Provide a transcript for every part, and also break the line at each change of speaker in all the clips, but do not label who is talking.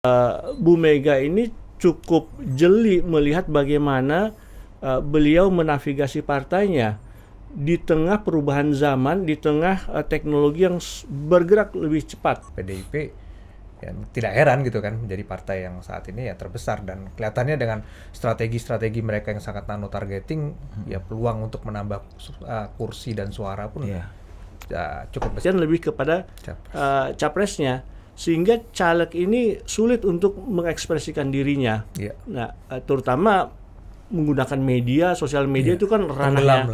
Bu Mega ini cukup jeli melihat bagaimana beliau menavigasi partainya di tengah perubahan zaman, di tengah teknologi yang bergerak lebih cepat.
PDIP ya, tidak heran gitu kan menjadi partai yang saat ini ya terbesar, dan kelihatannya dengan strategi-strategi mereka yang sangat nano targeting ya peluang untuk menambah kursi dan suara pun ya, cukup besar.
Dan lebih kepada capresnya, sehingga caleg ini sulit untuk mengekspresikan dirinya. Nah, terutama menggunakan media, sosial media itu kan ranahnya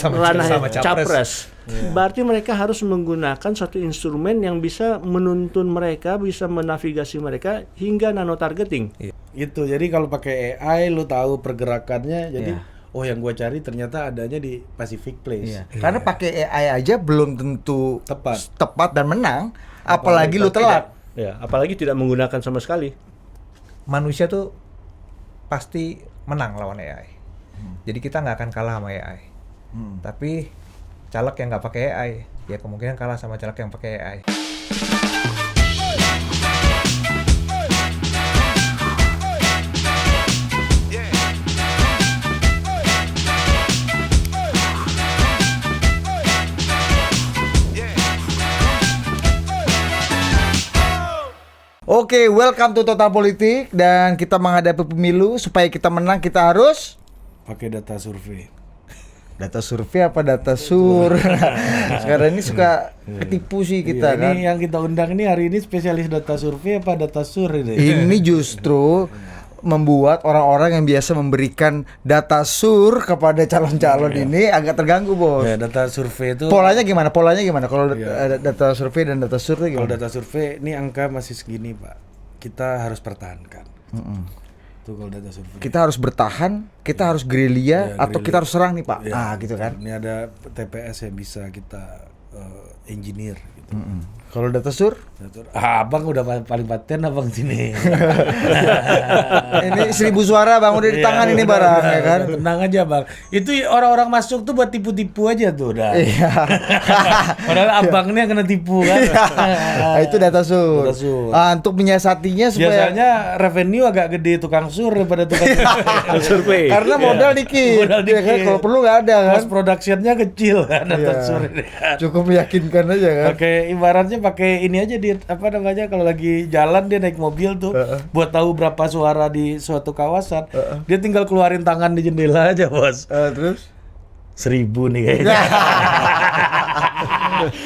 ranah capres. Berarti mereka harus menggunakan satu instrumen yang bisa menuntun mereka, bisa menavigasi mereka hingga nano targeting.
Gitu. Jadi kalau pakai AI lu tahu pergerakannya, jadi oh yang gua cari ternyata adanya di Pacific Place.
Karena pakai AI aja belum tentu tepat dan menang, apalagi lu telat.
Apalagi tidak menggunakan sama sekali.
Manusia tuh pasti menang lawan AI. Jadi kita nggak akan kalah sama AI. Tapi caleg yang nggak pakai AI, ya kemungkinan kalah sama caleg yang pakai AI.
Oke, welcome to Total Politik, dan kita menghadapi pemilu. Supaya kita menang kita harus
pakai data survei.
Data survei apa data sur? Sekarang ini suka ketipu sih kita kan.
Ini yang kita undang ini hari ini spesialis data survei apa data sur ini?
Ini justru membuat orang-orang yang biasa memberikan data sur kepada calon-calon ini agak terganggu, Bos.
Ya, data survei itu
Polanya gimana kalau data survei dan data sur itu
kalau
gimana?
data survei ini angka masih segini, Pak. Kita harus pertahankan. Tuh kalau data survei.
Kita harus bertahan, kita harus gerilya, atau kita harus serang nih, Pak. Gitu kan.
Ini ada TPS yang bisa kita engineer gitu.
Kalau data sur?
Abang udah paling paten abang sini.
Ini 1000 suara, Bang, udah di tangan ini barang ya kan.
Tenang aja, Bang. Itu orang-orang masuk tuh buat tipu-tipu aja tuh udah. Padahal abang ini yang kena tipu kan.
Itu data sur. Untuk menyiasatinya supaya
biasanya revenue agak gede tukang sur daripada tukang
survei.
Karena modal dikit. Ya kan, kalau perlu nggak ada kan.
Cost production-nya kecil kan data sur ini.
Cukup meyakinkan aja kan.
Ibaratnya pakai ini aja di kalau lagi jalan dia naik mobil tuh buat tahu berapa suara di suatu kawasan, dia tinggal keluarin tangan di jendela aja, Bos.
Terus
1000 nih kayaknya.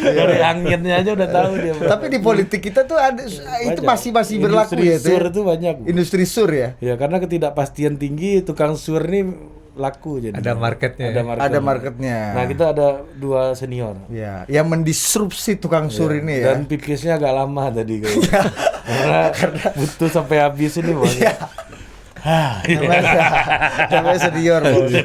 Dari anginnya aja udah tahu dia.
Tapi di politik kita tuh ada itu masih berlaku ya,
sur itu banyak.
Industri sur ya.
Ya karena ketidakpastian tinggi, tukang sur nih laku jadi.
Ada marketnya.
Ada marketnya.
Nah, kita ada 2 senior.
Ya, yang mendisrupsi tukang sur ini ya.
Dan pipisnya agak lama tadi kayaknya. karena butuh sampai habis ini, Bos.
Sampai senior, Bos.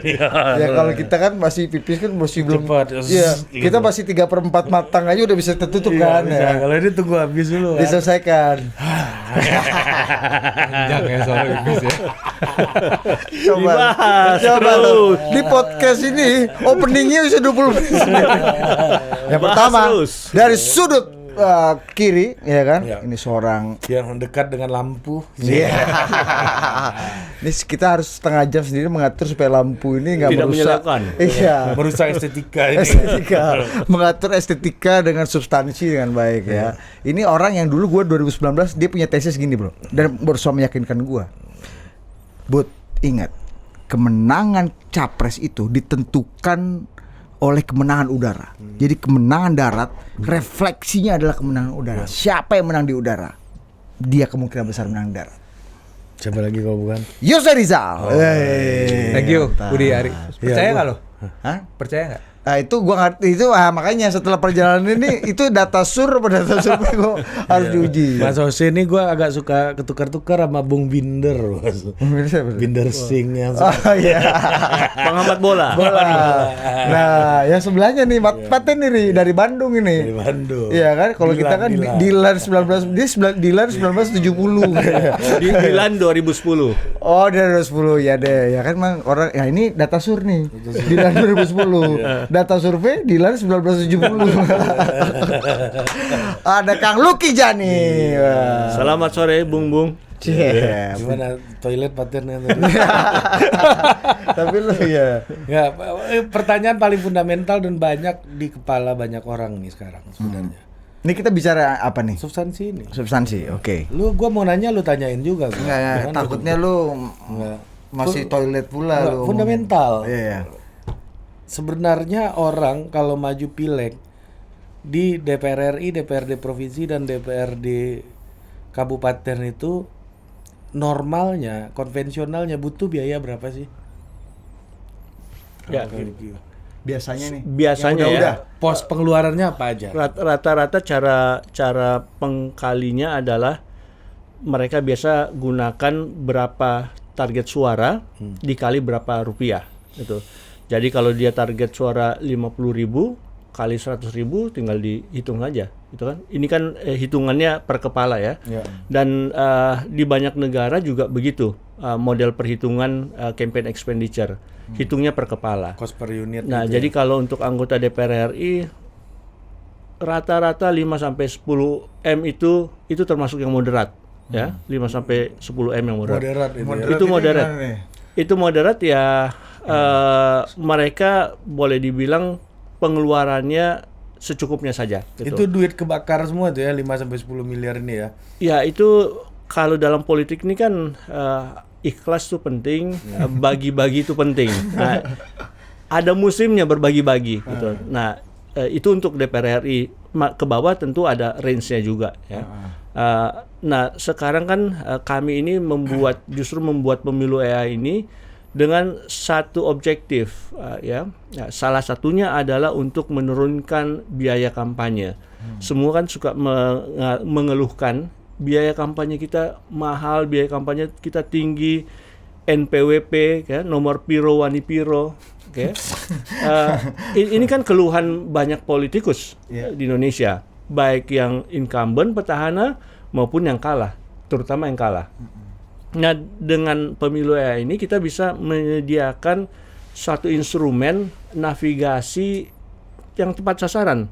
Ya kalau kita kan masih pipis kan masih belum. Iya, kita masih 3/4 matang aja udah bisa tertutup kan.
Bisa. Kalau ini tunggu habis dulu kan.
Diselesaikan.
Panjang ya soal pipis ya.
Coba tuh. Di podcast ini openingnya bisa 20 menit. Yang pertama dari sudut kiri, ya kan?
Ya.
Ini seorang
yang mendekat dengan lampu.
Iya. Ini kita harus setengah jam sendiri mengatur supaya lampu ini nggak merusak. Iya.
Merusak estetika ini.
Mengatur estetika dengan substansi dengan baik ya. Ini orang yang dulu gue 2019 dia punya tesis gini, Bro. Dan berusaha meyakinkan gue. But ingat, kemenangan capres itu ditentukan oleh kemenangan udara. Jadi kemenangan darat, refleksinya adalah kemenangan udara. Siapa yang menang di udara, dia kemungkinan besar menang di darat.
Siapa lagi kalau bukan?
Yose Rizal.
Thank you, Budi Ari. Percaya nggak lo?
Hah?
Percaya nggak?
Nah itu gua ngerti itu, makanya setelah perjalanan ini itu data sur apa data survei gua harus diuji.
Mas Jose ini gua agak suka ketukar-tukar sama Bung Binder, Bos. Binder Singh yang
Pengamat bola.
Nah, yang sebelahnya nih paten nih dari Bandung ini.
Dari Bandung.
Iya kan, kalau kita kan Dilan 19 dia Dilan 1970.
Dilan 2010.
Oh, dari 2010 ya deh. Ya kan memang orang ya ini data sur nih. Dilan 2010. Data survei Dilan 1970. Ada Kang Lucky Jani. Wah.
Selamat sore, Bung Bung.
Cie.
Gimana toilet patternnya tadi?
Tapi lu ya.
Ya, pertanyaan paling fundamental dan banyak di kepala banyak orang nih sekarang sebenarnya.
Ini kita bicara apa nih?
Substansi ini.
Substansi, oke.
Gua mau nanya, lu tanyain juga.
Enggak, takutnya lu
Enggak.
masih toilet pula
Enggak,
lu.
fundamental.
Iya.
Sebenarnya orang kalau maju pileg di DPR RI, DPRD provinsi dan DPRD kabupaten itu normalnya, konvensionalnya butuh biaya berapa sih?
Ya,
Biasanya nih.
biasanya
Yang
ya.
udah.
Pos pengeluarannya apa aja?
Rata-rata cara pengkalinya adalah mereka biasa gunakan berapa target suara dikali berapa rupiah gitu. Jadi kalau dia target suara 50.000 kali 100.000 tinggal dihitung aja gitu kan. Ini kan hitungannya per kepala ya.
Ya.
Dan di banyak negara juga begitu model perhitungan campaign expenditure. Hitungnya per kepala.
Cost per unit.
Nah,
gitu
jadi
ya.
kalau untuk anggota DPR RI rata-rata 5 sampai 10 M itu termasuk yang moderat ya. 5 sampai 10 M yang moderat.
Moderat itu ya.
Itu
ini
moderat.
gimana nih?
Itu moderat ya, mereka boleh dibilang pengeluarannya secukupnya saja gitu.
Itu duit kebakar semua tuh ya, 5 sampai 10 miliar ini ya.
Ya itu kalau dalam politik ini kan ikhlas tuh penting, bagi-bagi itu penting. Nah, ada musimnya berbagi-bagi gitu. Nah, itu untuk DPR RI. Ke bawah tentu ada range-nya juga ya. Nah, sekarang kan kami ini justru membuat pemilu EA ini dengan satu objektif ya. Salah satunya adalah untuk menurunkan biaya kampanye. Semua kan suka mengeluhkan biaya kampanye kita mahal, biaya kampanye kita tinggi, NPWP, ya, nomor piro wani piro, okay. Ini kan keluhan banyak politikus di Indonesia, baik yang incumbent petahana maupun yang kalah, terutama yang kalah. Nah, dengan pemilu ini kita bisa menyediakan satu instrumen navigasi yang tepat sasaran.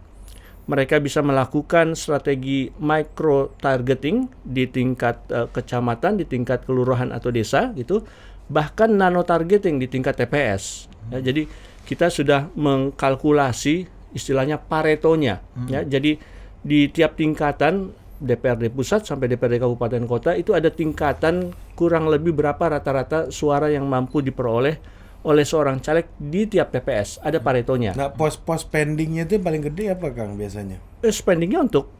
Mereka bisa melakukan strategi micro targeting di tingkat kecamatan, di tingkat kelurahan atau desa gitu, bahkan nano targeting di tingkat TPS. Ya, jadi kita sudah mengkalkulasi istilahnya paretonya. Ya, jadi di tiap tingkatan DPRD pusat sampai DPRD kabupaten kota itu ada tingkatan kurang lebih berapa rata-rata suara yang mampu diperoleh oleh seorang caleg di tiap TPS, ada paretonya.
Nah, pos-pos spendingnya itu yang paling gede apa Kang biasanya?
Spendingnya untuk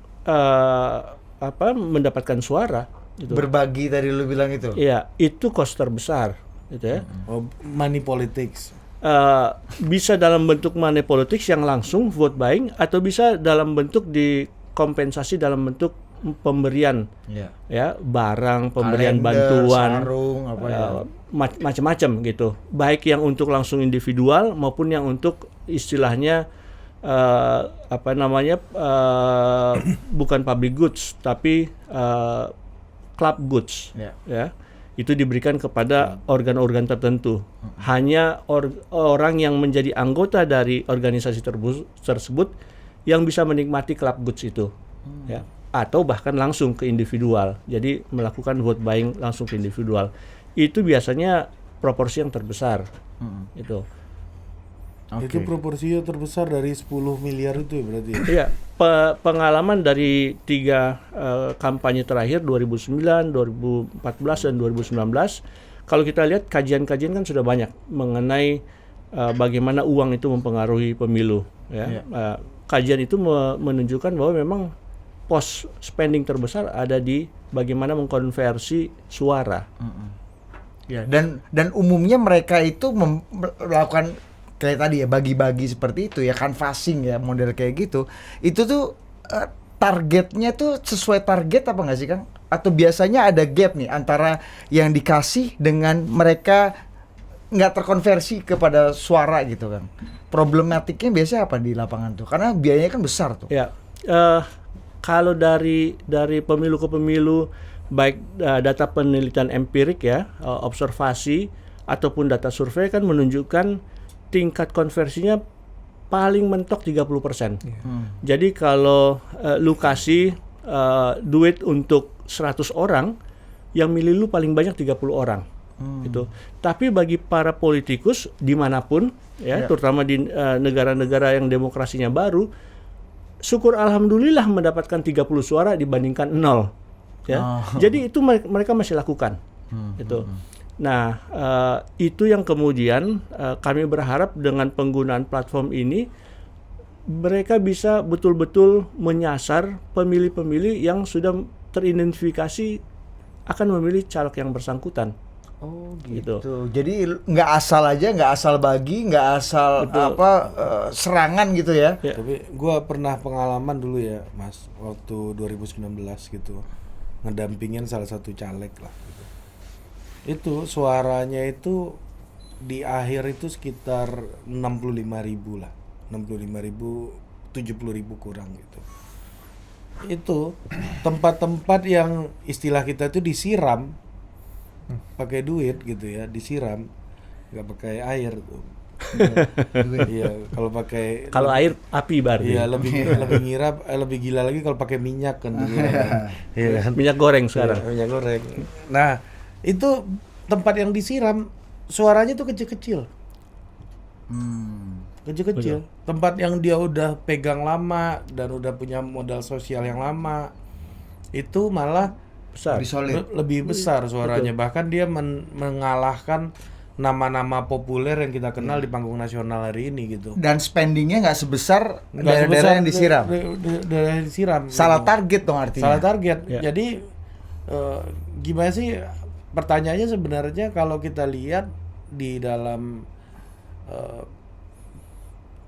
mendapatkan suara gitu.
Berbagi tadi lu bilang itu.
Iya, itu cost terbesar gitu ya.
Oh, money politics.
Bisa dalam bentuk money politics yang langsung vote buying, atau bisa dalam bentuk dikompensasi dalam bentuk pemberian ya, barang, pemberian
Kalender,
bantuan,
sarung, apa ya.
macam-macam gitu, baik yang untuk langsung individual maupun yang untuk istilahnya bukan public goods tapi club goods ya, itu diberikan kepada organ-organ tertentu. Hanya orang yang menjadi anggota dari organisasi tersebut yang bisa menikmati club goods itu ya, atau bahkan langsung ke individual. Jadi melakukan vote buying langsung ke individual. Itu biasanya proporsi yang terbesar. Itu.
Itu proporsinya terbesar dari 10 miliar itu berarti.
Iya, pengalaman dari 3 kampanye terakhir 2009, 2014 dan 2019, kalau kita lihat kajian-kajian kan sudah banyak mengenai bagaimana uang itu mempengaruhi pemilu ya. Kajian itu menunjukkan bahwa memang pos spending terbesar ada di bagaimana mengkonversi suara.
Ya, dan umumnya mereka itu melakukan kayak tadi ya, bagi-bagi seperti itu ya, canvassing ya, model kayak gitu. Itu tuh targetnya tuh sesuai target apa nggak sih Kang? Atau biasanya ada gap nih antara yang dikasih dengan mereka nggak terkonversi kepada suara gitu kan? Problematiknya biasanya apa di lapangan tuh? Karena biayanya kan besar tuh.
Ya, kalau dari pemilu ke pemilu, baik data penelitian empirik ya, observasi ataupun data survei kan menunjukkan tingkat konversinya paling mentok 30%. Jadi kalau lu kasih duit untuk 100 orang, yang milih lu paling banyak 30 orang. Gitu. Tapi bagi para politikus dimanapun, terutama di negara-negara yang demokrasinya baru, syukur alhamdulillah mendapatkan 30 suara dibandingkan 0. Ya. Jadi itu mereka masih lakukan. Gitu. Nah, itu yang kemudian kami berharap dengan penggunaan platform ini mereka bisa betul-betul menyasar pemilih-pemilih yang sudah teridentifikasi akan memilih caleg yang bersangkutan.
Oh gitu. Jadi nggak asal aja, nggak asal bagi, nggak asal serangan gitu ya.
Tapi gue pernah pengalaman dulu ya, Mas, waktu 2019 gitu, ngedampingin salah satu caleg lah. Gitu. Itu suaranya itu di akhir itu sekitar 65.000 lah, 65.000, 70.000 kurang gitu. Itu tempat-tempat yang istilah kita itu disiram pakai duit gitu ya, disiram, nggak pakai air tuh. Iya, kalau
air api baru.
Iya, lebih gila lagi kalau pakai minyak kan.
Iya, minyak goreng sekarang.
Iya, minyak goreng. Nah, itu tempat yang disiram suaranya tuh kecil-kecil. Kecil-kecil. Tempat yang dia udah pegang lama dan udah punya modal sosial yang lama, itu malah besar, lebih besar suaranya. Bahkan dia mengalahkan nama-nama populer yang kita kenal di panggung nasional hari ini gitu.
Dan spendingnya nggak sebesar daerah-daerah yang disiram.
Daerah yang disiram.
Salah target dong artinya.
Salah target. Ya. Jadi gimana sih pertanyaannya sebenarnya kalau kita lihat di dalam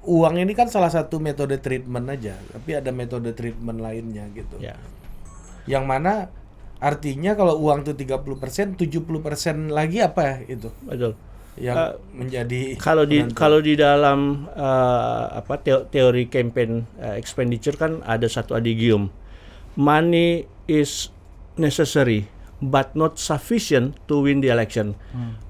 uang ini kan salah satu metode treatment aja, tapi ada metode treatment lainnya gitu. Ya. Yang mana artinya kalau uang itu 30%, 70% lagi apa itu?
Betul.
Yang menjadi
kalau di dalam teori campaign expenditure kan ada satu adigium. Money is necessary but not sufficient to win the election.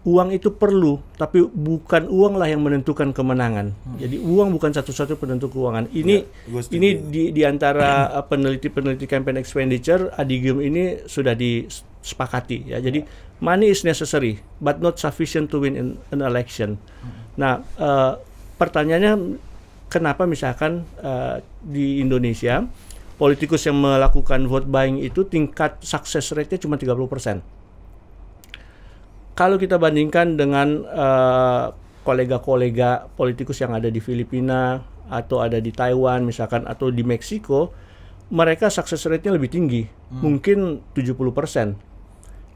Uang itu perlu, tapi bukan uanglah yang menentukan kemenangan. Jadi uang bukan satu-satu penentu keuangan. Ini di antara peneliti campaign expenditure, adigium ini sudah disepakati ya. Jadi money is necessary but not sufficient to win an election. Nah, pertanyaannya kenapa misalkan di Indonesia politikus yang melakukan vote buying itu tingkat success rate-nya cuma 30%. Kalau kita bandingkan dengan kolega-kolega politikus yang ada di Filipina atau ada di Taiwan misalkan atau di Meksiko, mereka success rate-nya lebih tinggi, mungkin 70%.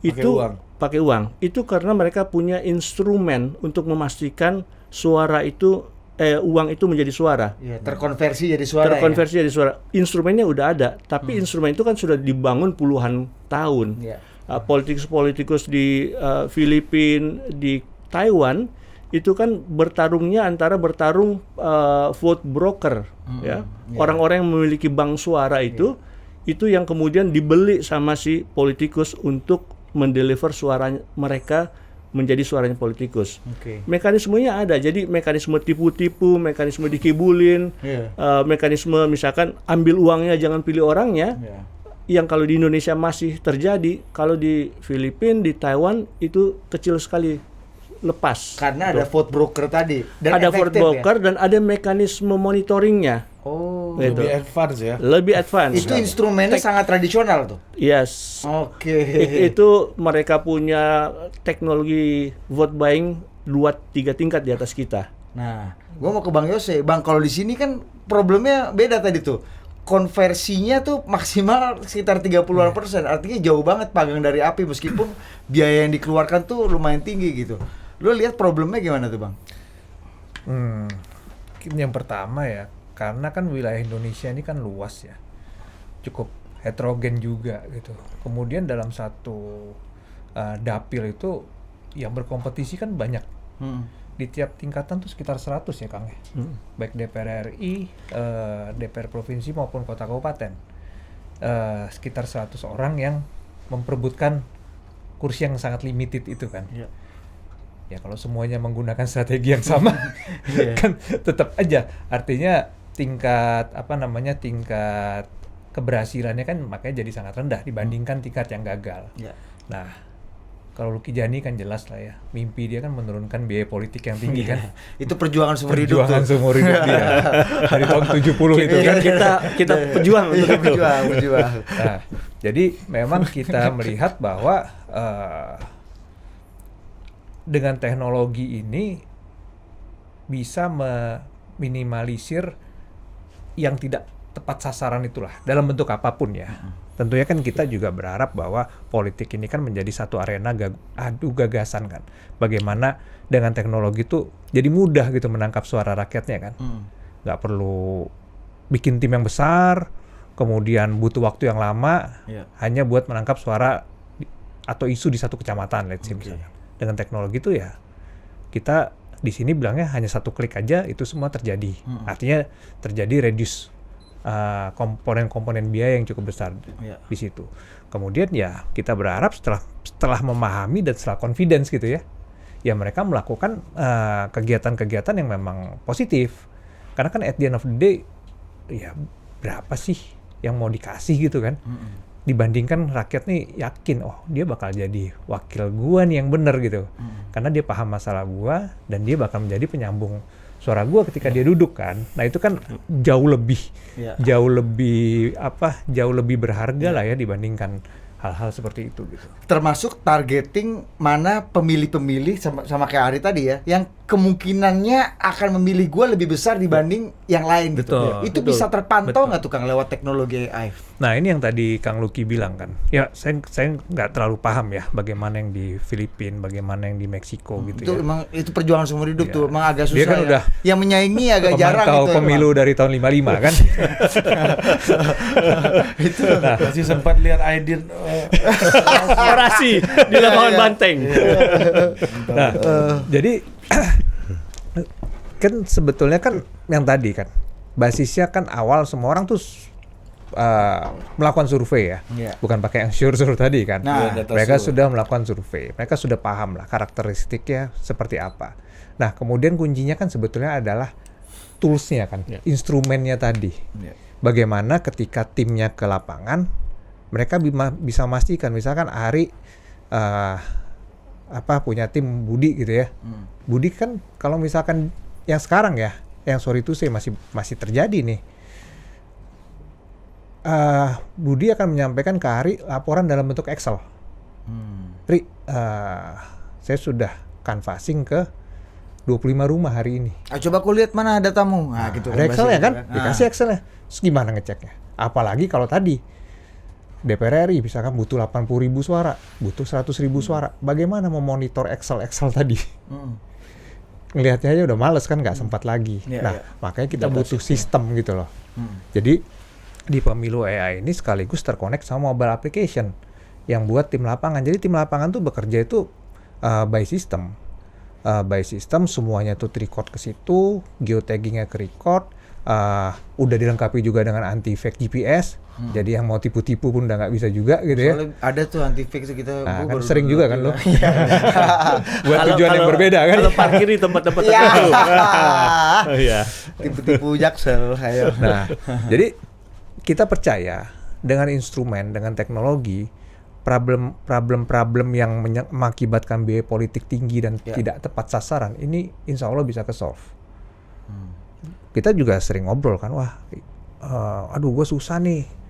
Itu pakai uang. Itu karena mereka punya instrumen untuk memastikan suara itu uang itu menjadi suara.
Ya, terkonversi jadi suara.
Jadi suara. Instrumennya udah ada, tapi instrumen itu kan sudah dibangun puluhan tahun. Ya. Politikus-politikus di Filipina, di Taiwan itu kan bertarungnya antara bertarung vote broker, ya. Orang-orang yang memiliki bank suara itu yang kemudian dibeli sama si politikus untuk mendeliver suara mereka menjadi suaranya politikus. Mekanismenya ada, jadi mekanisme tipu-tipu, mekanisme dikibulin, mekanisme misalkan ambil uangnya jangan pilih orangnya, yang kalau di Indonesia masih terjadi, kalau di Filipina, di Taiwan itu kecil sekali lepas.
Karena ada vote broker tadi.
Dan ada vote broker dan ada mekanisme monitoringnya.
Lebih advance ya.
Lebih advance.
Itu instrumennya sangat tradisional tuh.
Yes. Itu mereka punya teknologi vote buying 2-3 tingkat di atas kita.
Nah, gua mau ke Bang Yose. Bang, kalau di sini kan problemnya beda tadi tuh. Konversinya tuh maksimal sekitar 30%. Artinya jauh banget panggang dari api meskipun biaya yang dikeluarkan tuh lumayan tinggi gitu. Lu lihat problemnya gimana tuh, Bang?
Yang pertama ya, karena kan wilayah Indonesia ini kan luas ya, cukup heterogen juga gitu. Kemudian dalam satu dapil itu yang berkompetisi kan banyak. Di tiap tingkatan tuh sekitar 100 ya Kang ya. Baik DPR RI, DPR provinsi maupun kota kabupaten. Sekitar 100 orang yang memperebutkan kursi yang sangat limited itu kan. Ya kalau semuanya menggunakan strategi yang sama, kan tetap aja. Artinya tingkat keberhasilannya kan makanya jadi sangat rendah dibandingkan tingkat yang gagal. Nah, kalau Lucky Jani kan jelas lah ya, mimpi dia kan menurunkan biaya politik yang tinggi kan.
Itu perjuangan seumur hidup
Perjuangan seumur hidup dia. Dari tahun 70 itu kan.
Kita pejuang untuk itu.
Berjuang.
Nah, jadi memang kita melihat bahwa dengan teknologi ini bisa meminimalisir yang tidak tepat sasaran itulah dalam bentuk apapun ya. Tentunya kan kita juga berharap bahwa politik ini kan menjadi satu arena adu gagasan kan. Bagaimana dengan teknologi itu jadi mudah gitu menangkap suara rakyatnya kan. Nggak perlu bikin tim yang besar, kemudian butuh waktu yang lama hanya buat menangkap suara atau isu di satu kecamatan, let's say misalnya. Dengan teknologi itu ya kita di sini bilangnya hanya satu klik aja itu semua terjadi. Artinya terjadi reduce komponen-komponen biaya yang cukup besar di situ. Kemudian ya kita berharap setelah memahami dan setelah confidence gitu ya mereka melakukan kegiatan-kegiatan yang memang positif. Karena kan at the end of the day ya berapa sih yang mau dikasih gitu kan? Dibandingkan rakyat nih yakin dia bakal jadi wakil gua nih yang benar gitu. Karena dia paham masalah gua dan dia bakal menjadi penyambung suara gua ketika dia duduk kan. Nah, itu kan jauh lebih berharga lah ya dibandingkan hal-hal seperti itu gitu.
Termasuk targeting mana pemilih-pemilih sama kayak Ari tadi ya, yang kemungkinannya akan memilih gue lebih besar dibanding yang lain gitu. Itu bisa terpantau nggak tuh Kang lewat teknologi AI?
Nah, ini yang tadi Kang Lucky bilang kan. Ya, saya nggak terlalu paham ya bagaimana yang di Filipina, bagaimana yang di Meksiko gitu
itu
ya.
Emang itu perjuangan seumur hidup tuh, emang agak susah.
Dia kan
ya.
udah
yang menyaingi agak jarang
pemantau
gitu.
pemilu dari tahun 55 kan.
Itu masih sempat lihat Aidin
Orasi di lapangan Banteng.
Nah, jadi kan sebetulnya kan yang tadi kan basisnya kan awal semua orang tuh melakukan survei ya, bukan pakai yang sure tadi kan. Mereka sudah melakukan survei, mereka sudah paham lah karakteristiknya seperti apa. Nah, kemudian kuncinya kan sebetulnya adalah toolsnya kan, instrumennya tadi. Bagaimana ketika timnya ke lapangan, mereka bisa memastikan, misalkan Ari punya tim Budi gitu ya. Budi kan kalau misalkan yang sekarang ya, yang sorry to say masih terjadi nih. Budi akan menyampaikan ke Ari laporan dalam bentuk Excel. Ri, saya sudah canvassing ke 25 rumah hari ini.
Coba aku lihat mana datamu. Gitu.
Ada Excel-nya kan? Dikasih Excel-nya. Terus gimana ngeceknya? Apalagi kalau tadi DPR RI misalkan butuh 80.000 suara, butuh 100.000 suara. Bagaimana memonitor Excel tadi? Ngelihatnya aja udah males kan, nggak sempat lagi. Makanya kita butuh sistem gitu loh. Jadi di pemilu AI ini sekaligus terkonek sama mobile application yang buat tim lapangan. Jadi tim lapangan tuh bekerja itu by system. By system semuanya tuh record ke situ, geotaggingnya ke record. Udah dilengkapi juga dengan anti fake GPS. Jadi yang mau tipu-tipu pun udah nggak bisa juga gitu ya.
Soalnya ada tuh anti fake itu kita
kan sering juga kan lo. Buat tujuan yang berbeda kan.
Kalau parkir di tempat-tempat tertentu.
Tipu-tipu Jaksel.
Nah, jadi kita percaya dengan instrumen, dengan teknologi, problem yang mengakibatkan biaya politik tinggi dan tidak tepat sasaran ini insya Allah bisa ke-solve. Kita juga sering ngobrol kan, aduh gue susah nih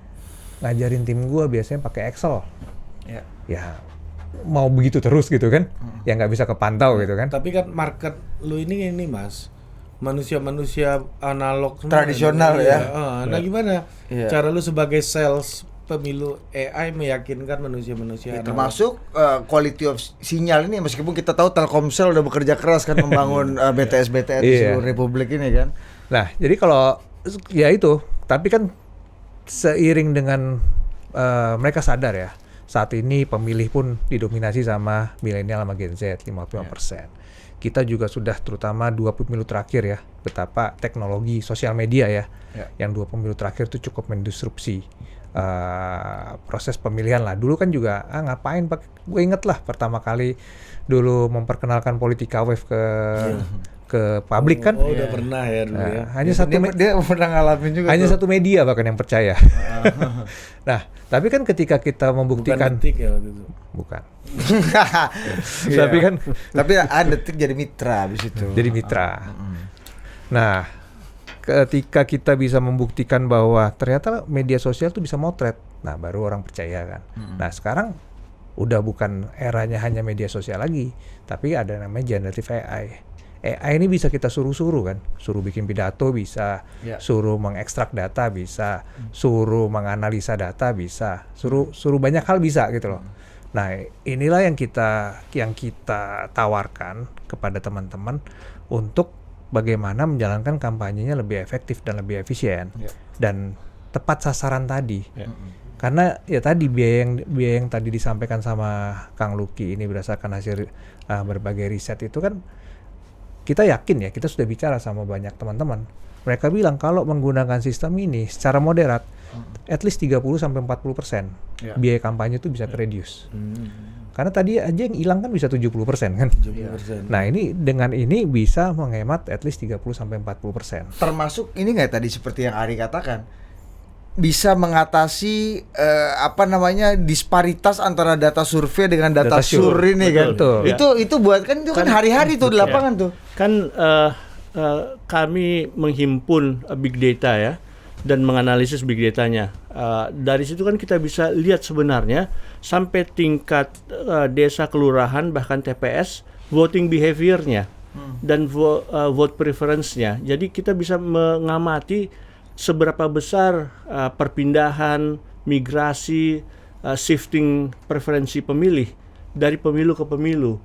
ngajarin tim gue biasanya pakai Excel. Ya mau begitu terus gitu kan, ya nggak bisa kepantau gitu kan.
Tapi kan market lu ini Mas, manusia analog
tradisional ya.
Nah gimana cara lu sebagai sales pemilu AI meyakinkan manusia-manusia
termasuk quality of sinyal ini, meskipun kita tahu Telkomsel udah bekerja keras kan membangun BTS di seluruh Republik ini kan.
Nah, jadi kalau ya itu, tapi kan seiring dengan mereka sadar ya, saat ini pemilih pun didominasi sama milenial sama Gen Z 55%. Kita juga sudah terutama 2 pemilu terakhir ya, betapa teknologi sosial media ya, yang 2 pemilu terakhir itu cukup mendisrupsi proses pemilihan lah. Dulu kan juga ngapain pakai, gue inget lah pertama kali dulu memperkenalkan Politika Wave ke publik kan.
Udah pernah ya dulu ya.
Hanya
dia pernah ngalamin juga.
Hanya satu media bahkan yang percaya. Nah, tapi kan ketika kita membuktikan,
Bukan Detik ya waktu itu.
bukan.
Tapi ada Detik jadi mitra habis itu.
Jadi mitra. Nah, ketika kita bisa membuktikan bahwa ternyata media sosial tuh bisa motret, nah baru orang percaya kan. Nah sekarang udah bukan eranya hanya media sosial lagi, tapi ada namanya generative AI. AI ini bisa kita suruh-suruh kan, suruh bikin pidato bisa, suruh mengekstrak data bisa, suruh menganalisa data bisa, suruh banyak hal bisa gitu loh. Nah inilah yang kita tawarkan kepada teman-teman untuk bagaimana menjalankan kampanyenya lebih efektif dan lebih efisien dan tepat sasaran tadi. Karena ya tadi biaya yang tadi disampaikan sama Kang Lucky ini berdasarkan hasil berbagai riset itu kan, kita yakin ya, kita sudah bicara sama banyak teman-teman. Mereka bilang kalau menggunakan sistem ini secara moderat, at least 30-40% biaya kampanye itu bisa reduce. Karena tadi aja yang hilang kan bisa 70% kan.
70%.
Nah ini dengan ini bisa menghemat at least 30-40%.
Termasuk ini nggak tadi seperti yang Ari katakan, bisa mengatasi disparitas antara data survei dengan data sur ini kan.
Betul.
Itu buat kan itu kan hari-hari tuh di lapangan tuh.
Kan kami menghimpun big data ya dan menganalisis big datanya. Dari situ kan kita bisa lihat sebenarnya sampai tingkat desa, kelurahan, bahkan TPS, voting behavior-nya dan vote preference-nya. Jadi kita bisa mengamati seberapa besar perpindahan, migrasi, shifting preferensi pemilih dari pemilu ke pemilu.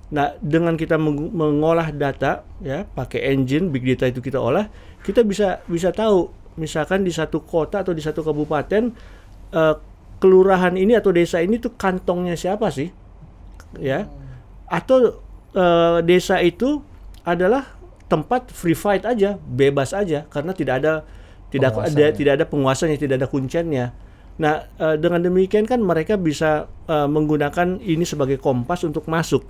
Nah, dengan kita mengolah data ya, pakai engine big data itu kita olah, kita bisa tahu misalkan di satu kota atau di satu kabupaten kelurahan ini atau desa ini tuh kantongnya siapa sih? Ya. Atau desa itu adalah tempat free fight aja, bebas aja karena tidak ada penguasanya, tidak ada kuncennya. Nah, dengan demikian kan mereka bisa menggunakan ini sebagai kompas untuk masuk.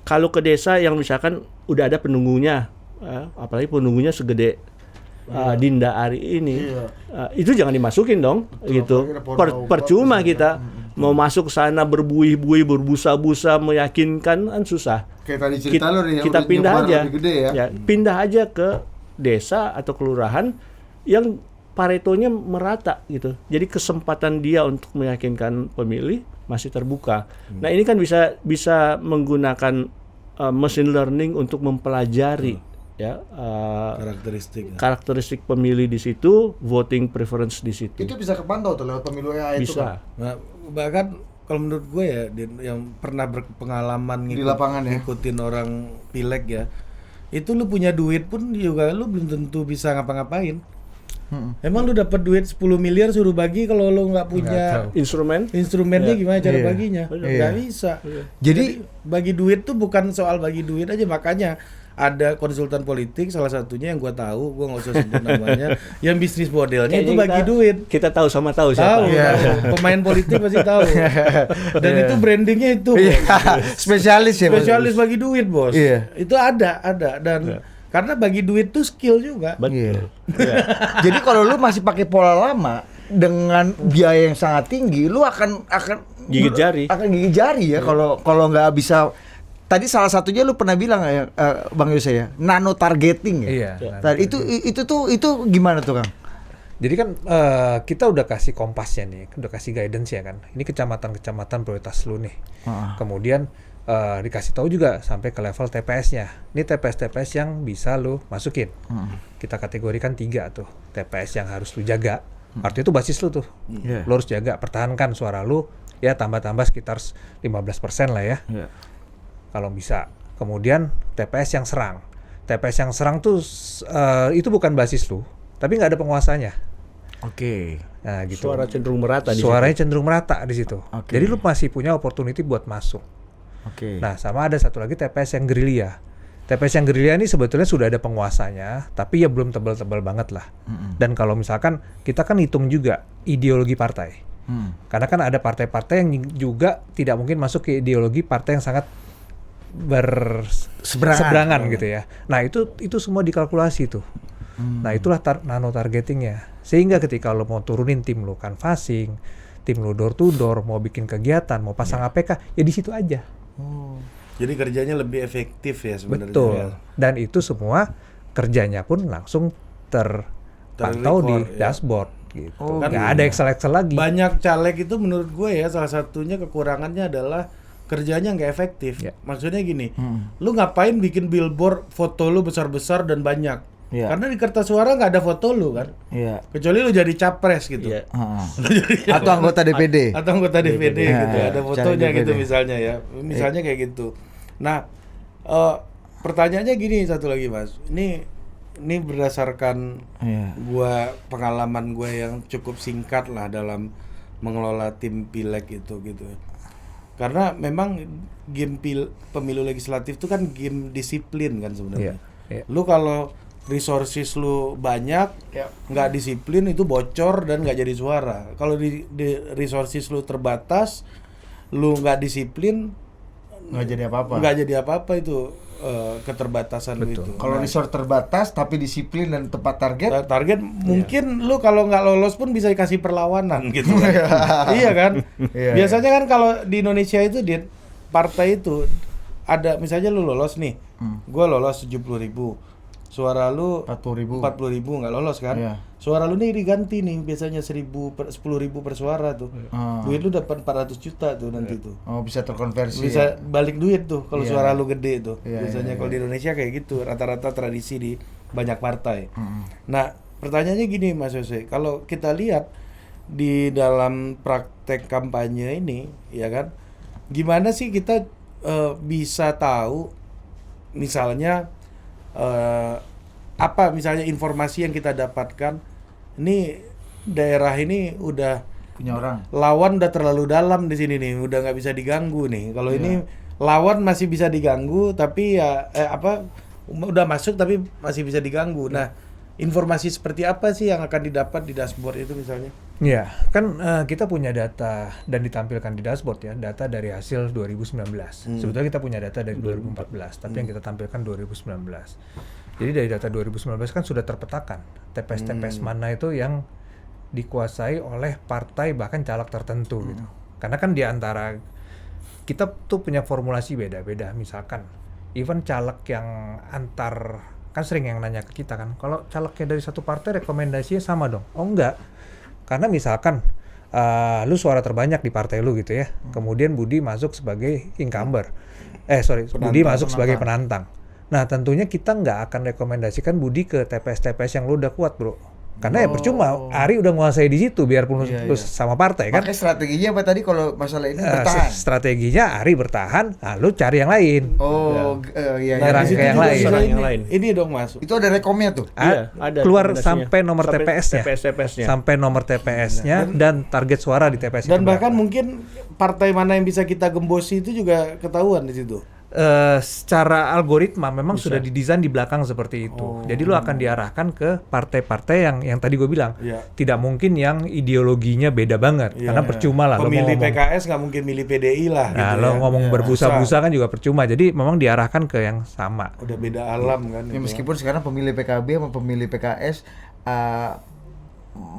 Kalau ke desa yang misalkan udah ada penunggunya, apalagi penunggunya segede Dinda Ari ini, itu jangan dimasukin dong. Gitu. Percuma kita mau masuk sana berbuih-buih, berbusa-busa, meyakinkan kan susah.
Kayak tadi cerita lu nih,
kita pindah aja,
gede ya.
Pindah aja ke desa atau kelurahan yang paretonya merata gitu. Jadi kesempatan dia untuk meyakinkan pemilih masih terbuka. Nah, ini kan bisa menggunakan machine learning untuk mempelajari ya karakteristik pemilih di situ, voting preference di situ.
Itu bisa kepantau tuh lewat pemilu AI itu kan.
Nah, bahkan kalau menurut gue ya yang pernah berpengalaman
di lapangan ya,
ngikutin orang pileg ya, itu lu punya duit pun juga lu belum tentu bisa ngapa-ngapain. Emang lu dapat duit 10 miliar suruh bagi kalau lu nggak punya instrumennya gimana cara baginya? Nggak bisa. Jadi bagi duit tuh bukan soal bagi duit aja, makanya ada konsultan politik salah satunya yang gua tahu, gua nggak usah sebut namanya, yang bisnis modelnya itu bagi duit.
Kita tahu siapa.
Tahu. Pemain politik pasti tahu. Dan itu brandingnya itu.
Spesialis
bagi duit, Bos. Itu ada dan karena bagi duit tuh skill juga.
Betul.
Jadi kalau lu masih pakai pola lama dengan biaya yang sangat tinggi, lu akan
gigit jari.
Akan gigit jari ya kalau nggak bisa. Tadi salah satunya lu pernah bilang ya, Bang Yose ya, nano targeting ya.
Iya.
Tadi itu gimana tuh, Kang?
Jadi kan kita udah kasih kompasnya nih, udah kasih guidance ya kan. Ini kecamatan prioritas lu nih. Kemudian dikasih tahu juga sampai ke level TPS-nya. Ini TPS yang bisa lu masukin. Kita kategorikan 3 tuh. TPS yang harus lu jaga. Artinya itu basis lu tuh. Lu harus jaga, pertahankan suara lu ya, tambah sekitar 15% lah ya. Kalau bisa. Kemudian TPS yang serang. TPS yang serang tuh itu bukan basis lu, tapi nggak ada penguasanya.
Oke.
Nah, gitu.
Suara cenderung merata di
Suaranya
situ.
cenderung merata di situ.
Oke.
Jadi lu masih punya opportunity buat masuk.
Oke.
Nah, sama ada satu lagi TPS yang gerilya. TPS yang gerilya ini sebetulnya sudah ada penguasanya, tapi ya belum tebal-tebal banget lah. Dan kalau misalkan kita kan hitung juga ideologi partai. Karena kan ada partai-partai yang juga tidak mungkin masuk ke ideologi partai yang sangat berseberangan gitu ya. Nah, itu semua dikalkulasi tuh. Nah, itulah nano targetingnya. Sehingga ketika lo mau turunin tim lo canvassing, tim lo door to door, mau bikin kegiatan, mau pasang APK, ya di situ aja.
Jadi kerjanya lebih efektif ya sebenarnya.
Betul.
Ya.
Dan itu semua kerjanya pun langsung terpantau di
Ter-record, ya.
dashboard gitu.
Oh,
Nggak
gitu.
ada Excel lagi.
Banyak caleg itu menurut gue ya salah satunya kekurangannya adalah kerjanya nggak efektif.
Ya.
Maksudnya gini, lu ngapain bikin billboard foto lu besar-besar dan banyak?
Iya.
Karena di kertas suara nggak ada foto lu kan.
Iya.
Kecuali lu jadi capres gitu.
Iya.
Atau anggota DPD.
Atau anggota DPD
Ya,
gitu, ada
caleg
fotonya gitu
DPD.
misalnya ya. Misalnya kayak gitu. Nah, pertanyaannya gini satu lagi Mas. Ini berdasarkan gua pengalaman gue yang cukup singkat lah dalam mengelola tim pileg itu gitu. Karena memang game pemilu legislatif itu kan game disiplin kan sebenarnya.
Iya.
Lu kalau resources lu banyak, nggak disiplin itu bocor dan nggak jadi suara. Kalau di resources lu terbatas, lu nggak disiplin,
Nggak jadi apa-apa.
nggak jadi apa-apa itu keterbatasan lu itu.
Kalau resort terbatas tapi disiplin dan tepat target.
Target mungkin lu kalau nggak lolos pun bisa dikasih perlawanan gitu kan. Iya kan?
Iya,
Biasanya kan kalau di Indonesia itu di partai itu ada misalnya lu lolos nih. Gua lolos 70.000. Suara lu
40.000.
40.000 nggak lolos kan?
Iya.
Suara lu nih diganti nih biasanya 10.000 per suara tuh. Duit lu dapat 400 juta tuh nanti tuh.
Oh, bisa terkonversi.
Bisa balik duit tuh kalau
Iya.
suara lu gede tuh.
Iya,
Biasanya
iya,
kalau
iya.
di Indonesia kayak gitu, rata-rata tradisi di banyak partai. Nah, pertanyaannya gini Mas Jose, kalau kita lihat di dalam praktek kampanye ini, ya kan, gimana sih kita bisa tahu, misalnya apa misalnya informasi yang kita dapatkan, ini daerah ini udah
Punya orang.
lawan udah terlalu dalam di sini nih, udah nggak bisa diganggu nih. Kalau ini lawan masih bisa diganggu, tapi ya udah masuk tapi masih bisa diganggu. Nah, informasi seperti apa sih yang akan didapat di dashboard itu misalnya?
Ya, kan kita punya data dan ditampilkan di dashboard ya, data dari hasil 2019. Sebetulnya kita punya data dari 2014, tapi yang kita tampilkan 2019. Jadi dari data 2019 kan sudah terpetakan TPS-TPS mana itu yang dikuasai oleh partai bahkan caleg tertentu gitu. Karena kan di antara kita tuh punya formulasi beda-beda. Misalkan even caleg yang antar, kan sering yang nanya ke kita kan, kalau calegnya dari satu partai rekomendasinya sama dong? Oh enggak, karena misalkan lu suara terbanyak di partai lu gitu ya, kemudian Budi masuk sebagai incumbent, Budi masuk sebagai penantang. Nah tentunya kita nggak akan rekomendasikan Budi ke TPS-TPS yang lu udah kuat bro, karena ya percuma, Ari udah nguasai di situ biarpun lu sama partai kan.
Makanya strateginya apa tadi kalau masalah ini bertahan?
Strateginya Ari bertahan, lu cari yang lain.
Oh, iya.
Nyerang
di situ
ke yang
juga
lain.
bisa
Serang yang
ini,
lain.
ini dong Mas.
Itu ada rekomnya tuh.
Iya, ada
Keluar
rekomendasinya.
sampai nomor
Sampai
TPS-nya.
TPS-nya.
Sampai nomor TPS-nya dan target suara di TPS
Dan
itu
bahkan
berapa.
mungkin partai mana yang bisa kita gembosi itu juga ketahuan di situ.
Secara algoritma memang sudah didesain di belakang seperti itu. Jadi lu akan diarahkan ke partai-partai yang tadi gue bilang.
Iya.
Tidak mungkin yang ideologinya beda banget.
Iya.
Karena percuma lah lo mau
Pemilih
ngomong.
PKS nggak mungkin milih PDI lah.
Nah,
gitu
lo
ya.
ngomong
Iya.
berbusa-busa kan juga percuma. Jadi memang diarahkan ke yang sama.
Udah beda alam kan.
Ya,
gitu.
meskipun sekarang pemilih PKB sama pemilih PKS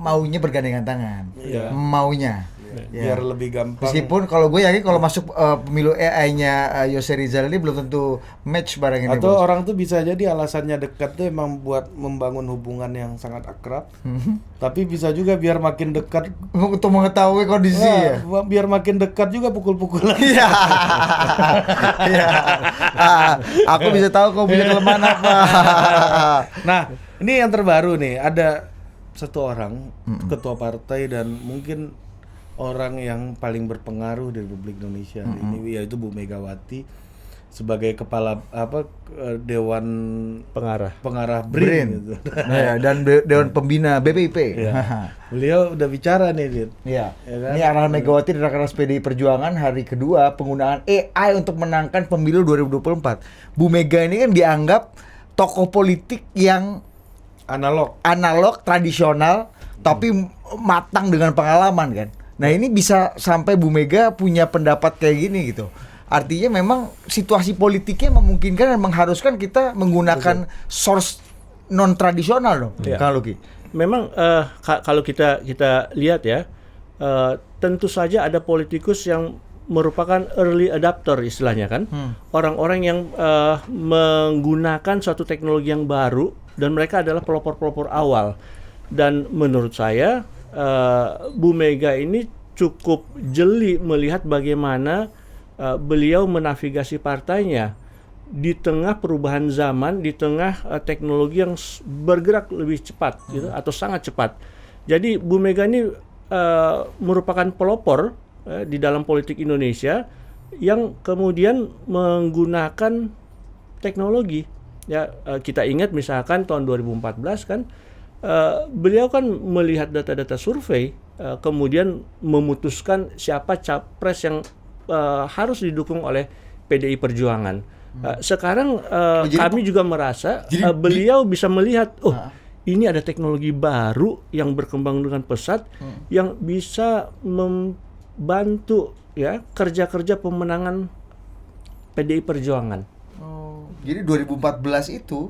maunya bergandengan tangan.
Iya.
Maunya.
Biar lebih gampang.
Meskipun kalau gue yakin kalau masuk pemilu AI-nya Yose Rizal ini belum tentu match barang ini.
Atau
Bos.
orang tuh bisa jadi alasannya dekat tuh emang buat membangun hubungan yang sangat akrab. Tapi bisa juga biar makin dekat.
Untuk mengetahui kondisi ya.
Biar makin dekat juga pukul-pukulan.
Iya. Iya. Aku bisa tahu kau punya kelemahan apa.
Nah, ini yang terbaru nih. Ada satu orang ketua partai dan mungkin orang yang paling berpengaruh di Republik Indonesia ini, yaitu Bu Megawati. sebagai kepala dewan pengarah BRIN gitu.
Nah, ya, dan dewan pembina BPIP.
Ya. Beliau udah bicara nih, Dit.
Iya.
Ya kan?
Ini arahan Megawati dan Rakernas PDI Perjuangan hari kedua penggunaan AI untuk menangkan pemilu 2024. Bu Mega ini kan dianggap tokoh politik yang analog tradisional tapi matang dengan pengalaman kan. Nah, ini bisa sampai Bu Mega punya pendapat kayak gini gitu. Artinya memang situasi politiknya memungkinkan dan mengharuskan kita menggunakan source non tradisional dong, Kang Luki.
Memang kalau kita lihat ya, tentu saja ada politikus yang merupakan early adapter istilahnya kan, orang-orang yang menggunakan suatu teknologi yang baru dan mereka adalah pelopor-pelopor awal. Dan menurut saya Bu Mega ini cukup jeli melihat bagaimana beliau menavigasi partainya di tengah perubahan zaman, di tengah teknologi yang bergerak lebih cepat gitu, atau sangat cepat. Jadi Bu Mega ini merupakan pelopor di dalam politik Indonesia yang kemudian menggunakan teknologi. Ya, kita ingat misalkan tahun 2014 kan beliau kan melihat data-data survei, kemudian memutuskan siapa capres yang harus didukung oleh PDI Perjuangan. Sekarang kami juga merasa beliau bisa melihat, ini ada teknologi baru yang berkembang dengan pesat yang bisa membantu ya kerja-kerja pemenangan PDI Perjuangan.
Jadi 2014 itu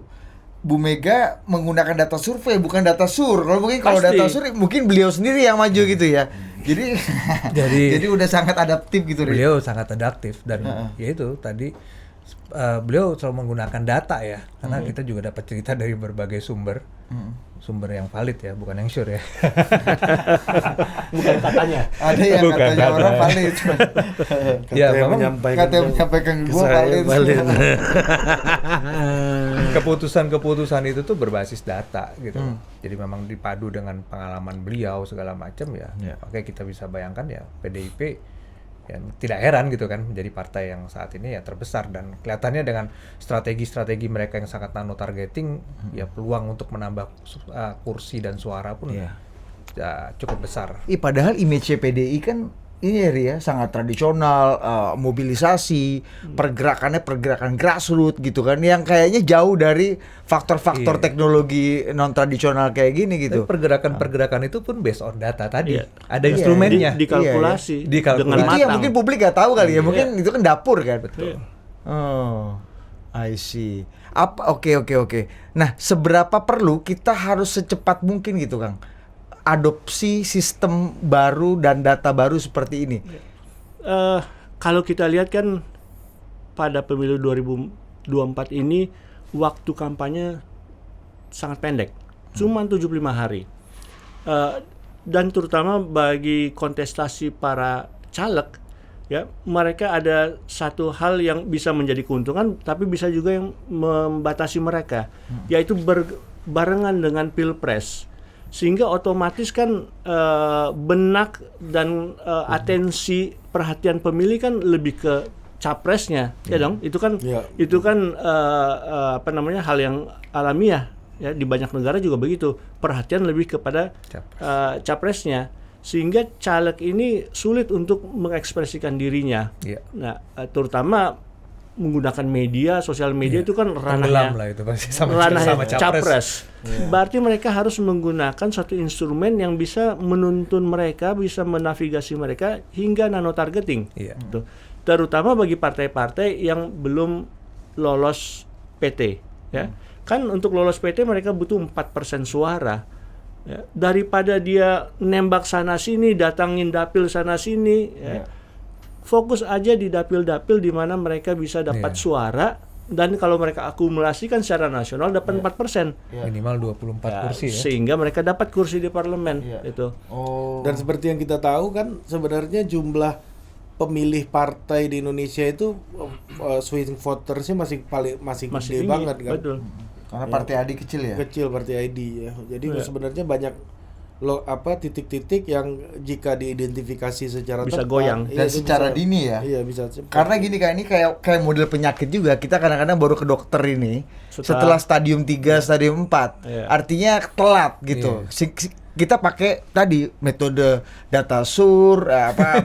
Bu Mega menggunakan data survei bukan data sur. Kalau data sur mungkin beliau sendiri yang maju gitu ya. Jadi udah sangat adaptif gitu.
Beliau sangat adaptif dan ya itu tadi beliau selalu menggunakan data ya, karena kita juga dapat cerita dari berbagai sumber yang valid ya, bukan yang sure ya.
Bukan katanya.
Ada yang katanya orang valid.
Ya, memang
menyampaikan ke gua valid.
Keputusan itu tuh berbasis data gitu. Jadi memang dipadu dengan pengalaman beliau segala macam ya. Oke, kita bisa bayangkan ya PDIP ya, tidak heran gitu kan menjadi partai yang saat ini ya terbesar, dan kelihatannya dengan strategi mereka yang sangat nano targeting ya peluang untuk menambah kursi dan suara pun ya cukup besar.
Padahal image PDI kan ini ya sangat tradisional, mobilisasi, pergerakan grassroots gitu kan, yang kayaknya jauh dari faktor-faktor teknologi non tradisional kayak gini gitu.
Pergerakan itu pun based on data tadi. Ada instrumennya,
dikalkulasi.
Dengan
matang. Itu yang mungkin publik gak tahu kali ya, mungkin itu kan dapur kan.
Betul.
Oh, I see. Oke. Nah, seberapa perlu kita harus secepat mungkin gitu, Kang, adopsi sistem baru dan data baru seperti ini?
Kalau kita lihat kan pada pemilu 2024 ini waktu kampanye sangat pendek, cuma 75 hari. Dan terutama bagi kontestasi para caleg, ya mereka ada satu hal yang bisa menjadi keuntungan, tapi bisa juga yang membatasi mereka, yaitu berbarengan dengan pilpres. Sehingga otomatis kan benak dan atensi perhatian pemilih kan lebih ke capresnya, ya dong. Itu kan hal yang alamiah ya, di banyak negara juga begitu. Perhatian lebih kepada capresnya, sehingga caleg ini sulit untuk mengekspresikan dirinya. Nah, terutama menggunakan media, sosial media itu kan ranahnya capres. Berarti mereka harus menggunakan satu instrumen yang bisa menuntun mereka, bisa menavigasi mereka hingga nano targeting. Terutama bagi partai-partai yang belum lolos PT, ya. Kan untuk lolos PT mereka butuh 4% suara. Ya. Daripada dia nembak sana sini, datangin dapil sana sini, ya. Fokus aja di dapil-dapil di mana mereka bisa dapat suara, dan kalau mereka akumulasikan secara nasional dapat 4%.
Minimal 24 kursi ya.
Sehingga mereka dapat kursi di parlemen itu.
Dan seperti yang kita tahu kan sebenarnya jumlah pemilih partai di Indonesia itu swing votersnya masih gede banget kan.
Betul.
Karena partai ID kecil ya.
Kecil partai ID ya. Jadi sebenarnya banyak titik-titik yang jika diidentifikasi secara
Bisa
tepat,
goyang.
Dan
itu
secara
bisa-
dini ya.
Iya, bisa cepat.
Karena gini kan, ini kayak model penyakit juga. Kita kadang-kadang baru ke dokter ini setelah stadium 3, stadium 4.
Iya.
Artinya telat gitu. Kita pakai tadi metode data sur,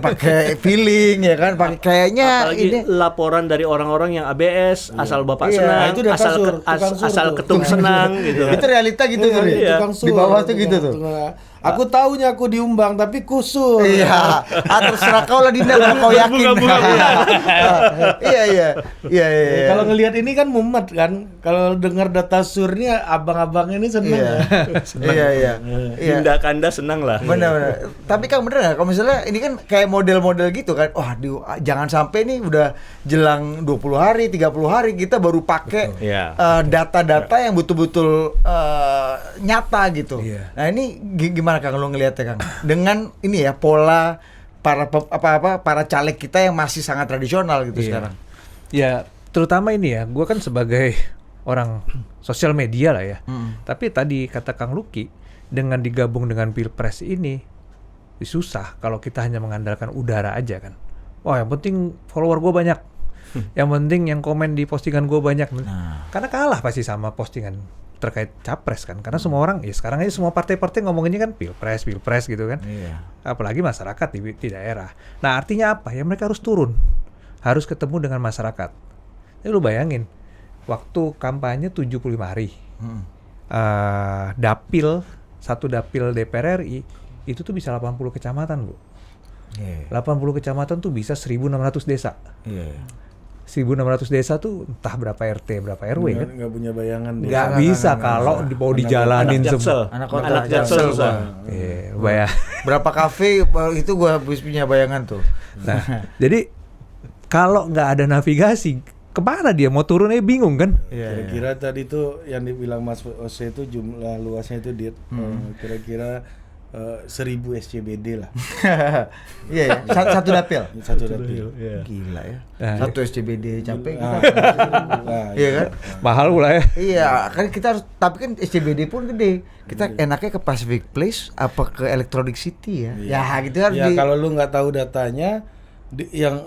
pakai feeling ya kan, pakai kayaknya
Apalagi
ini
laporan dari orang-orang yang ABS, asal bapak
Iya.
senang,
Nah, itu data
asal
sur, tukang sur
asal
tuh.
ketum senang gitu.
itu realita gitu tuh. Ri.
Iya.
Tukang sur,
Di bawah tuh
tukang-
gitu tuh.
Aku taunya aku diumbang tapi kusur.
Iya, terserah kau lah Dinda, kalau kau yakin.
Bunga-bunga.
Iya.
Kalau ngelihat ini kan mumet kan. Kalau dengar data surnya abang-abang ini seneng.
Iya.
Dinda Kanda senang lah.
Benar. Tapi kan bener nggak? Kalau misalnya ini kan kayak model-model gitu kan. Wah, jangan sampai nih udah jelang 20 hari, 30 hari kita baru pakai
Iya.
data-data yang betul-betul nyata gitu.
Iya.
Nah, ini gimana Kang lo ngelihatnya Kang? Dengan ini ya pola para caleg kita yang masih sangat tradisional gitu
Iya.
sekarang.
Ya, terutama ini ya, gue kan sebagai orang sosial media lah ya. Tapi tadi kata Kang Lucky, dengan digabung dengan Pilpres ini, susah kalau kita hanya mengandalkan udara aja kan. Wah, yang penting follower gue banyak. Yang penting yang komen di postingan gue banyak. Karena kalah pasti sama postingan terkait capres kan. Karena semua orang, ya sekarang aja semua partai-partai ngomonginnya kan pilpres gitu kan.
Iya.
Apalagi masyarakat di daerah. Nah, artinya apa? Ya mereka harus turun. Harus ketemu dengan masyarakat. Jadi lu bayangin, waktu kampanye 75 hari. Satu dapil DPR RI itu tuh bisa 80 kecamatan, Bu. 80 kecamatan tuh bisa 1.600 desa. 1.600 desa tuh entah berapa RT, berapa RW kan?
Nggak punya bayangan deh.
Nggak bisa kalau mau dijalanin
Anak Jaksel.
semua.
Anak kota
Anak Jaksel
Jaksel,
susah.
Bayang.
Berapa kafe itu gua habis punya bayangan tuh.
Nah, jadi kalau nggak ada navigasi, kemana dia mau turunnya bingung kan?
Kira-kira tadi tuh yang dibilang Mas Ose itu jumlah luasnya itu kira-kira 1000 SCBD lah.
Iya, satu dapil.
Satu dapil.
Gila ya.
Nah,
Satu SCBD capek kita.
Nah,
Iya kan?
mahal pula ya.
Iya, kan kita harus, tapi kan SCBD pun gede. Kita enaknya ke Pacific Place apa ke Electronic City ya? Ya gitu harus
ya kalau lu nggak tahu datanya, yang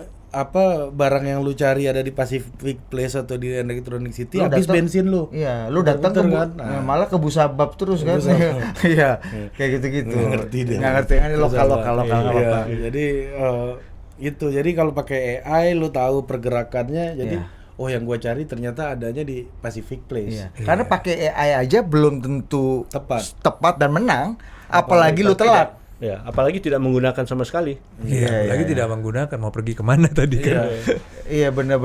barang yang lu cari ada di Pacific Place atau di Electronic City,
Lu
habis
datang-
bensin lu.
Iya, lu datang ke
Muter-muter kan?
malah ke Busabab terus kan. Iya, kayak gitu-gitu.
Nggak ngerti deh.
Nggak ngerti kan lokal.
Iya, jadi itu. Jadi kalau pakai AI lu tahu pergerakannya. Jadi oh yang gua cari ternyata adanya di Pacific Place.
Iya. Karena pakai AI aja belum tentu
Tepat.
dan menang, apalagi lu telat.
Ya, apalagi tidak menggunakan sama sekali.
Iya, lagi tidak menggunakan, mau pergi kemana tadi kan?
Iya benar.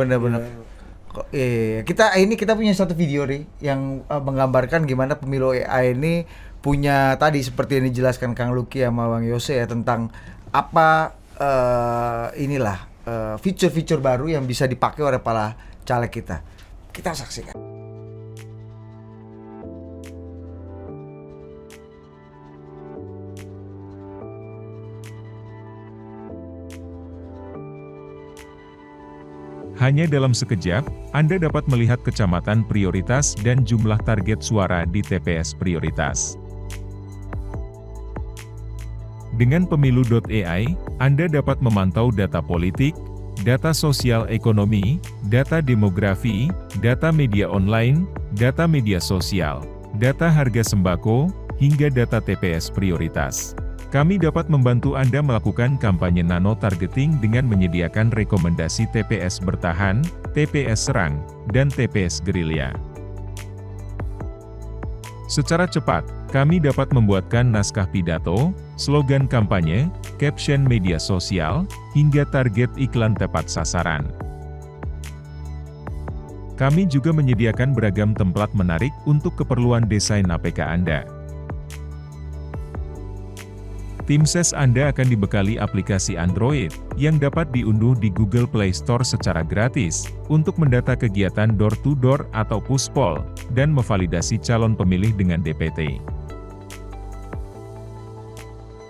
Kita punya satu video nih yang menggambarkan gimana pemilu AI ini punya tadi seperti yang dijelaskan Kang Lucky sama Bang Yose ya, tentang apa fitur-fitur baru yang bisa dipakai oleh para caleg kita. Kita saksikan.
Hanya dalam sekejap, Anda dapat melihat kecamatan prioritas dan jumlah target suara di TPS prioritas. Dengan pemilu.ai, Anda dapat memantau data politik, data sosial ekonomi, data demografi, data media online, data media sosial, data harga sembako, hingga data TPS prioritas. Kami dapat membantu Anda melakukan kampanye nano-targeting dengan menyediakan rekomendasi TPS bertahan, TPS serang, dan TPS gerilya. Secara cepat, kami dapat membuatkan naskah pidato, slogan kampanye, caption media sosial, hingga target iklan tepat sasaran. Kami juga menyediakan beragam template menarik untuk keperluan desain APK Anda. Tim SES Anda akan dibekali aplikasi Android, yang dapat diunduh di Google Play Store secara gratis, untuk mendata kegiatan door-to-door atau push poll, dan memvalidasi calon pemilih dengan DPT.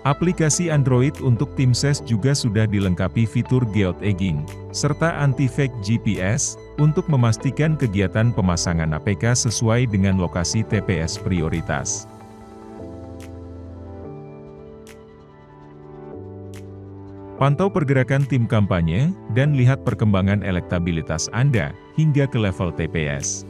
Aplikasi Android untuk tim SES juga sudah dilengkapi fitur geotagging, serta anti-fake GPS, untuk memastikan kegiatan pemasangan APK sesuai dengan lokasi TPS prioritas. Pantau pergerakan tim kampanye, dan lihat perkembangan elektabilitas Anda, hingga ke level TPS.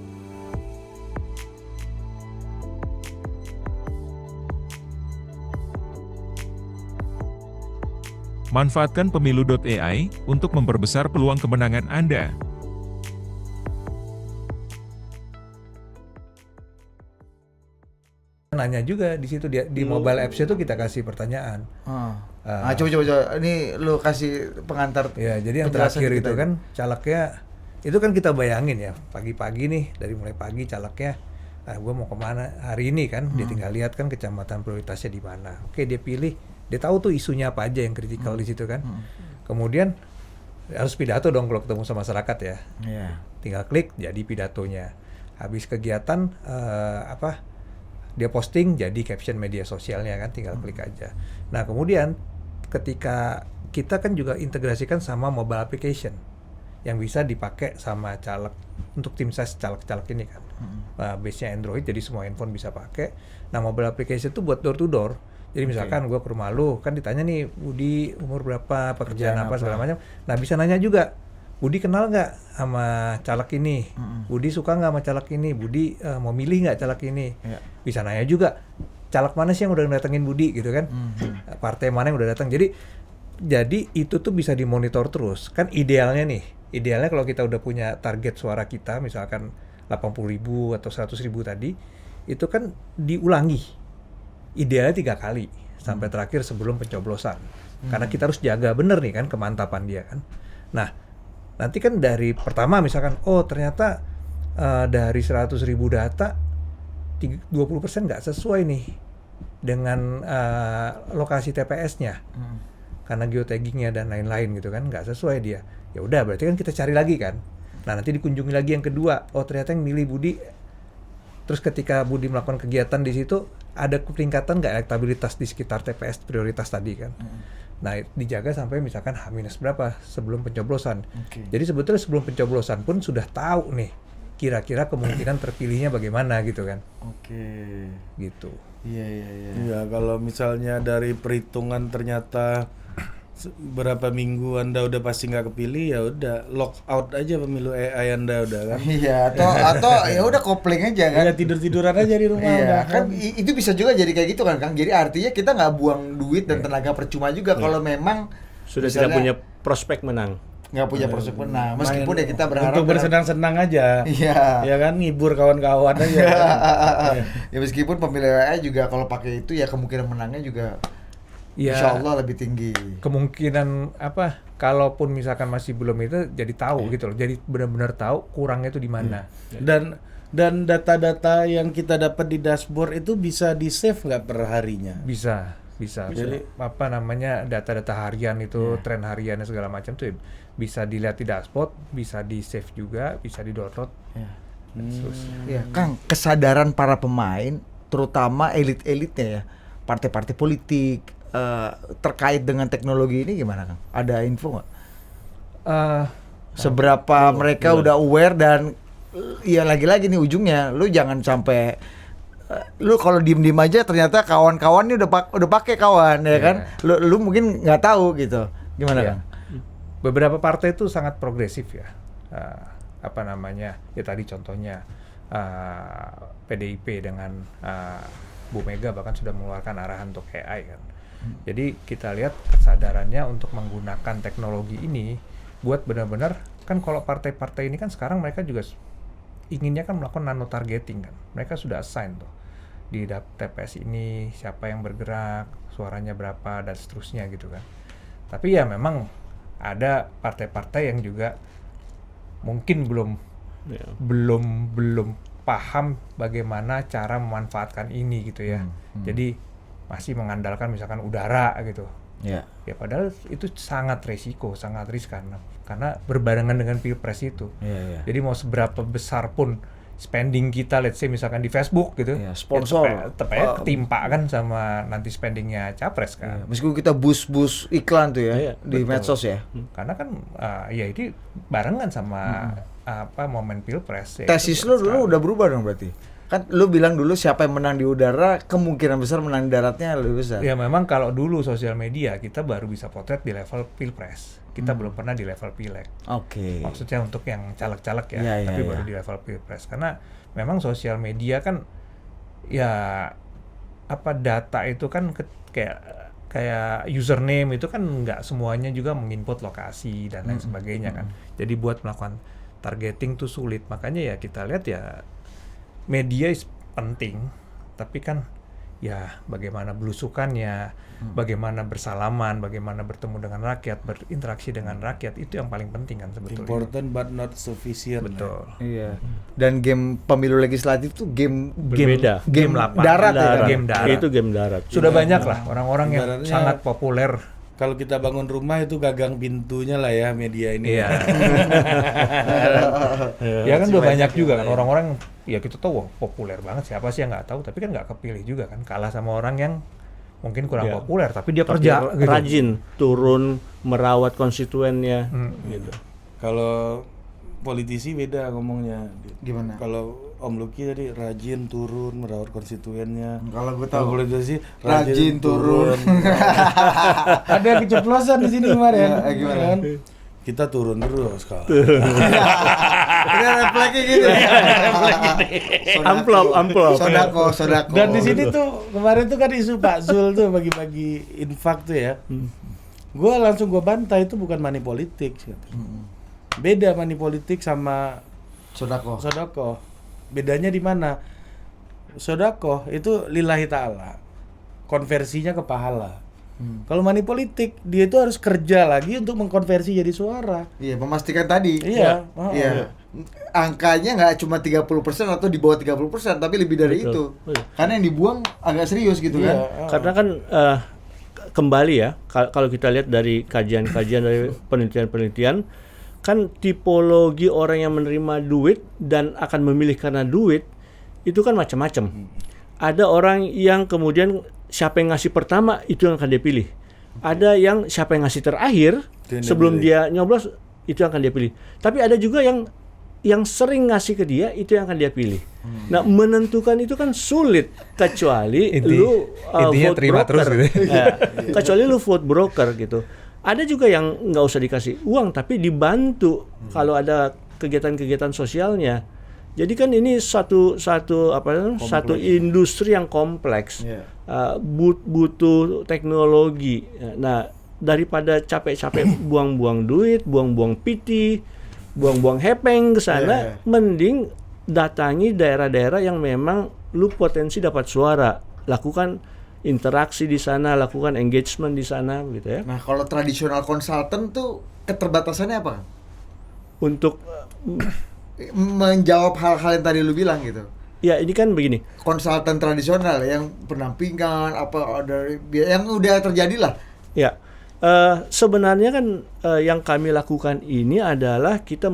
Manfaatkan pemilu.ai untuk memperbesar peluang kemenangan Anda.
Nanya juga di situ di mobile apps itu kita kasih pertanyaan.
Coba ini lu kasih pengantar.
Ya, jadi yang
penjelasan
terakhir
kita
itu
ini.
kan calegnya itu kan kita bayangin ya, pagi-pagi nih dari mulai pagi calegnya, gue mau kemana hari ini kan, dia tinggal lihat kan kecamatan prioritasnya di mana. Oke, dia pilih, dia tahu tuh isunya apa aja yang kritikal di situ kan. Kemudian harus pidato dong kalau ketemu sama masyarakat ya.
Iya.
Tinggal klik jadi pidatonya. Habis kegiatan dia posting jadi caption media sosialnya kan, tinggal klik aja. Nah kemudian ketika kita kan juga integrasikan sama mobile application yang bisa dipakai sama caleg untuk tim ses caleg-caleg ini kan. Base-nya Android jadi semua handphone bisa pakai. Nah mobile application itu buat door to door. Jadi misalkan gue ke rumah lu kan ditanya nih Budi umur berapa, pekerjaan apa segala macam. Nah bisa nanya juga, Budi kenal nggak sama caleg ini? Budi suka nggak sama caleg ini? Budi mau milih nggak caleg ini? Bisa nanya juga, caleg mana sih yang udah datengin Budi gitu kan? Partai mana yang udah datang? Jadi itu tuh bisa dimonitor terus. Kan idealnya kalau kita udah punya target suara kita, misalkan 80.000 atau 100.000 tadi, itu kan diulangi. Idealnya 3 kali sampai terakhir sebelum pencoblosan. Karena kita harus jaga bener nih kan kemantapan dia kan. Nah, nanti kan dari pertama misalkan, ternyata dari 100.000 data 20% nggak sesuai nih dengan lokasi TPS-nya, karena geotaggingnya dan lain-lain gitu kan nggak sesuai dia. Ya udah berarti kan kita cari lagi kan. Nah nanti dikunjungi lagi yang kedua, ternyata yang milih Budi. Terus ketika Budi melakukan kegiatan di situ ada peningkatan nggak elektabilitas di sekitar TPS prioritas tadi kan. Nah, dijaga sampai misalkan H- berapa sebelum pencoblosan. Jadi sebetulnya sebelum pencoblosan pun sudah tahu nih kira-kira kemungkinan terpilihnya bagaimana gitu kan. Gitu.
Iya, kalau misalnya dari perhitungan ternyata berapa minggu Anda udah pasti nggak kepilih, ya udah lock out aja pemilu AI Anda udah kan.
Iya, atau ya udah kopling aja kan.
Ya tidur-tiduran aja di rumah udah
kan. Itu bisa juga jadi kayak gitu kan Kang. Jadi artinya kita nggak buang duit dan tenaga percuma juga kalau memang
sudah tidak punya prospek menang.
Nggak punya prospek menang. Meskipun ya kita berharap
untuk bersenang-senang aja.
Iya.
Ya kan, ngibur kawan-kawan aja.
Ya meskipun pemilu AI juga kalau pakai itu ya kemungkinan menangnya juga
Ya,
insya Allah lebih tinggi.
Kemungkinan kalaupun misalkan masih belum itu jadi tahu gitu loh. Jadi benar-benar tahu kurangnya itu di mana.
Dan data-data yang kita dapat di dashboard itu bisa di-save nggak per harinya?
Bisa. Jadi data-data harian itu, tren hariannya segala macam tuh bisa dilihat di dashboard, bisa di-save juga, bisa di-download.
Ya, Kang, kesadaran para pemain, terutama elit-elitnya ya, partai-partai politik terkait dengan teknologi ini gimana Kang? Ada info nggak? Seberapa mereka udah aware dan ya lagi-lagi nih ujungnya, lu jangan sampai lu kalau diem-diem aja ternyata kawan-kawan ini udah pakai kawan ya kan? Lu mungkin nggak tahu gitu. Gimana Kang?
Beberapa partai itu sangat progresif ya. Ya tadi contohnya PDIP dengan Bu Mega bahkan sudah mengeluarkan arahan untuk AI kan. Jadi kita lihat kesadarannya untuk menggunakan teknologi ini buat benar-benar kan, kalau partai-partai ini kan sekarang mereka juga inginnya kan melakukan nano targeting kan. Mereka sudah assign tuh di TPS ini siapa yang bergerak, suaranya berapa dan seterusnya gitu kan. Tapi ya memang ada partai-partai yang juga mungkin belum paham bagaimana cara memanfaatkan ini gitu ya. Jadi masih mengandalkan misalkan udara gitu. Ya padahal itu sangat resiko, sangat riskan karena berbarengan dengan Pilpres itu. Jadi mau seberapa besar pun spending kita, let's say misalkan di Facebook gitu,
sponsor
tepatnya ketimpa kan sama nanti spendingnya capres kan.
Meskipun kita bus iklan tuh ya di medsos ya.
Karena kan ini barengan sama momen pilpres. Ya
Tesis lu dulu udah berubah dong berarti. Kan lu bilang dulu siapa yang menang di udara kemungkinan besar menang di daratnya lebih besar.
Ya memang kalau dulu sosial media kita baru bisa potret di level pilpres. Kita belum pernah di level pileg.
Oke.
Maksudnya untuk yang caleg-caleg ya,
Iya,
tapi
iya,
baru
iya.
di level pilpres. Karena memang sosial media kan ya data itu kan kayak username itu kan nggak semuanya juga menginput lokasi dan lain sebagainya kan. Jadi buat melakukan targeting tuh sulit. Makanya ya kita lihat ya media is penting, tapi kan ya bagaimana belusukannya, bagaimana bersalaman, bagaimana bertemu dengan rakyat, berinteraksi dengan rakyat, itu yang paling penting kan sebetulnya.
Important but not sufficient.
Betul.
Iya. Dan game pemilu legislatif tuh game
Berbeda.
Game lapangan.
darat ya kan?
Game darat.
Itu game darat.
Sudah banyak lah orang-orang yang
Ibaratnya-
sangat populer.
Kalau kita bangun rumah itu gagang pintunya lah ya media ini.
Iya. Ya kan udah banyak juga kan orang-orang ya kita tahu wah, populer banget siapa sih yang nggak tahu tapi kan nggak kepilih juga kan kalah sama orang yang mungkin kurang
Iya.
populer tapi dia
Tapi
kerja gitu.
rajin turun merawat konstituennya gitu.
Kalau politisi beda ngomongnya.
Gimana?
Kalau Om Lucky tadi rajin turun merawat konstituennya.
Kalau gue
Kalau
tahu
politisi
rajin turun.
Ada keceplosan di sini kemarin.
Ya, gimana?
Kan? Kita turun terus kalau.
Udah refleksnya gitu.
Amplop.
Sodako.
Dan di sini tuh kemarin tuh kan isu Pak Zul tuh bagi-bagi infak tuh ya. Gua langsung bantah itu bukan money politik. Beda money politik sama
Sodako.
sodako. Bedanya di mana? Sodako itu lillahi ta'ala. Konversinya ke pahala. Kalau money politik dia itu harus kerja lagi untuk mengkonversi jadi suara.
Iya, memastikan tadi.
Iya.
Iya. Angkanya nggak cuma 30% atau di bawah 30%, tapi lebih dari
Betul.
itu.
Iya.
Karena yang dibuang agak serius gitu
Iya.
kan.
Karena kan kembali ya kalau kita lihat dari kajian-kajian dari penelitian-penelitian kan tipologi orang yang menerima duit dan akan memilih karena duit itu kan macam-macam. Ada orang yang kemudian siapa yang ngasih pertama itu yang akan dia pilih. Ada yang siapa yang ngasih terakhir
Itu yang dia
sebelum
pilih.
dia nyoblos itu yang akan dia pilih. Tapi ada juga yang sering ngasih ke dia itu yang akan dia pilih. Nah, menentukan itu kan sulit kecuali lu
intinya
vote
terima
broker.
terus gitu.
Ya, kecuali lu vote broker gitu. Ada juga yang nggak usah dikasih uang tapi dibantu kalau ada kegiatan-kegiatan sosialnya. Jadi kan ini satu industri yang kompleks.
Iya.
Butuh teknologi. Nah, daripada capek-capek buang-buang duit, buang-buang PT, buang-buang hepeng ke sana, mending datangi daerah-daerah yang memang lu potensi dapat suara. Lakukan interaksi di sana, lakukan engagement di sana gitu ya.
Nah, kalau tradisional konsultan tuh keterbatasannya apa?
Untuk
Menjawab hal-hal yang tadi lu bilang gitu.
ya ini kan begini.
Konsultan tradisional yang pendampingan apa dari yang udah terjadi lah.
Ya, sebenarnya kan yang kami lakukan ini adalah kita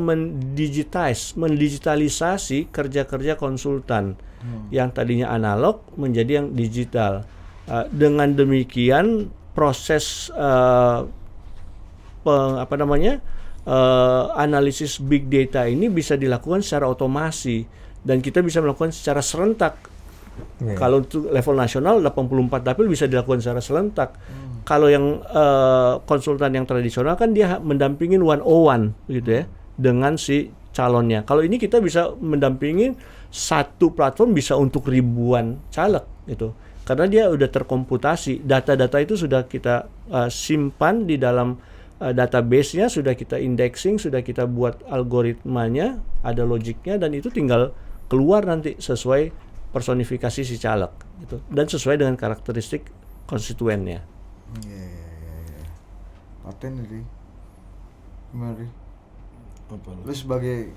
mendigitalisasi kerja-kerja konsultan yang tadinya analog menjadi yang digital. Dengan demikian proses analisis big data ini bisa dilakukan secara otomasi dan kita bisa melakukan secara serentak. Kalau untuk level nasional 84 dapil bisa dilakukan secara serentak. Kalau yang konsultan yang tradisional kan dia mendampingin 101 gitu ya dengan si calonnya. Kalau ini kita bisa mendampingin satu platform bisa untuk ribuan caleg gitu. Karena dia udah terkomputasi, data-data itu sudah kita simpan di dalam database-nya, sudah kita indexing, sudah kita buat algoritmanya, ada logiknya dan itu tinggal keluar nanti sesuai personifikasi si caleg gitu dan sesuai dengan karakteristik konstituennya.
Iya. Paten nih. Gimana nih?
Apa lu?
Lu sebagai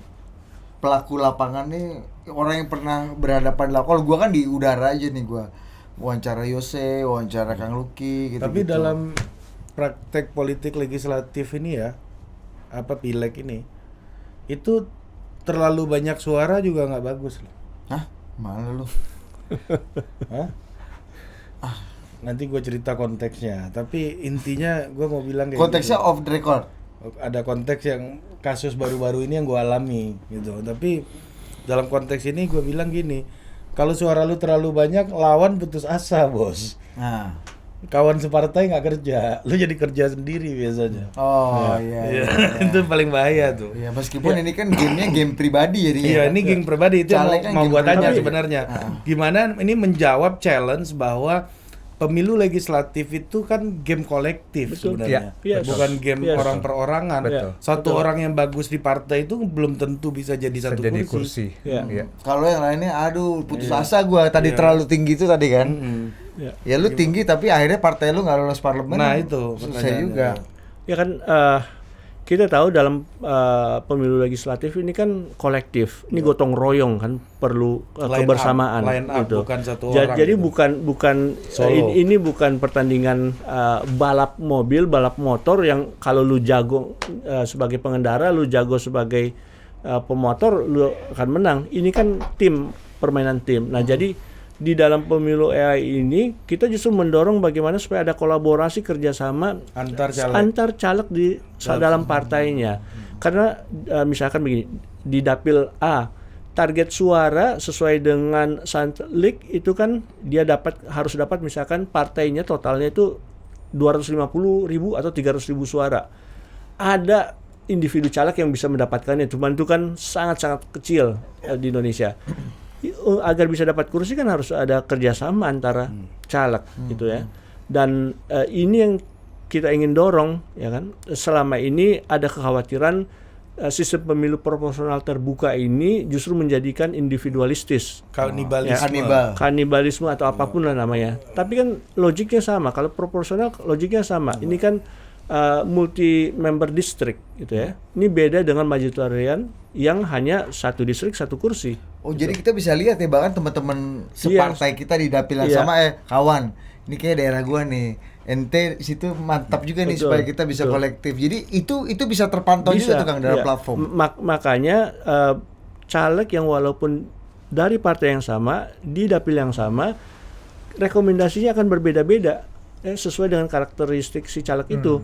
pelaku lapangan nih, orang yang pernah berhadapan lah. Kalau gua kan di udara aja nih gua. Wawancara Yose, wawancara Kang Lucky gitu.
Tapi dalam praktek politik legislatif ini ya, pileg ini, itu terlalu banyak suara juga nggak bagus loh.
Hah? Mana lu?
Hah? Nanti gue cerita konteksnya, tapi intinya gue mau bilang kayak
Konteksnya
gini.
off the record.
ada konteks yang kasus baru-baru ini yang gue alami gitu. Tapi dalam konteks ini gue bilang gini, kalau suara lu terlalu banyak, lawan putus asa, bos.
Nah.
Kawan separtai nggak kerja, lu jadi kerja sendiri biasanya.
Oh iya.
Itu paling bahaya tuh.
Ya meskipun ini kan gamenya game pribadi jadi.
Iya, ini geng pribadi itu yang
Caleg kan
mau
geng
gua tanya
pribadi.
sebenarnya. Gimana ini menjawab challenge bahwa pemilu legislatif itu kan game kolektif
Betul.
sebenarnya.
Iya.
Bukan game
Yes.
orang per orangan.
Betul.
Satu orang yang bagus di partai itu belum tentu bisa jadi satu
Jadi
kursi.
kursi.
Iya.
Iya.
Kalau yang lainnya aduh putus asa gua tadi terlalu tinggi itu tadi kan.
Ya.
Ya lu tinggi tapi akhirnya partai lu nggak lolos parlemen.
Nah, itu
susah
pertanyaannya.
juga.
Ya kan kita tahu dalam pemilu legislatif ini kan kolektif, ini gotong royong kan, perlu
Line
kebersamaan
up, line up,
gitu.
bukan satu orang
Jadi
gitu.
bukan
Solo.
ini bukan pertandingan balap mobil, balap motor yang kalau lu jago sebagai pengendara, lu jago sebagai pemotor, lu akan menang. Ini kan permainan tim. Nah, jadi di dalam pemilu AI ini kita justru mendorong bagaimana supaya ada kolaborasi kerjasama antar caleg di dalam partainya. Karena misalkan begini, di dapil A target suara sesuai dengan Santlik itu kan dia harus dapat misalkan partainya totalnya itu 250.000 atau 300.000 suara. Ada individu caleg yang bisa mendapatkannya, cuman itu kan sangat-sangat kecil di Indonesia. Agar bisa dapat kursi kan harus ada kerjasama antara caleg gitu ya. Dan ini yang kita ingin dorong ya kan. Selama ini ada kekhawatiran sistem pemilu proporsional terbuka ini justru menjadikan individualistis, kanibalisme atau apapun lah namanya. Tapi kan logiknya sama. Kalau proporsional logiknya sama. Ini kan multi member district gitu ya. Ini beda dengan majoritarian yang hanya satu distrik satu kursi.
Oh jadi kita bisa lihat ya bahkan teman-teman separtai kita di dapil yang sama kawan. Ini kayak daerah gua nih. Ente situ mantap juga nih supaya kita bisa kolektif. Jadi itu bisa terpantau juga tuh Kang dalam platform.
Makanya caleg yang walaupun dari partai yang sama di dapil yang sama rekomendasinya akan berbeda-beda sesuai dengan karakteristik si caleg itu.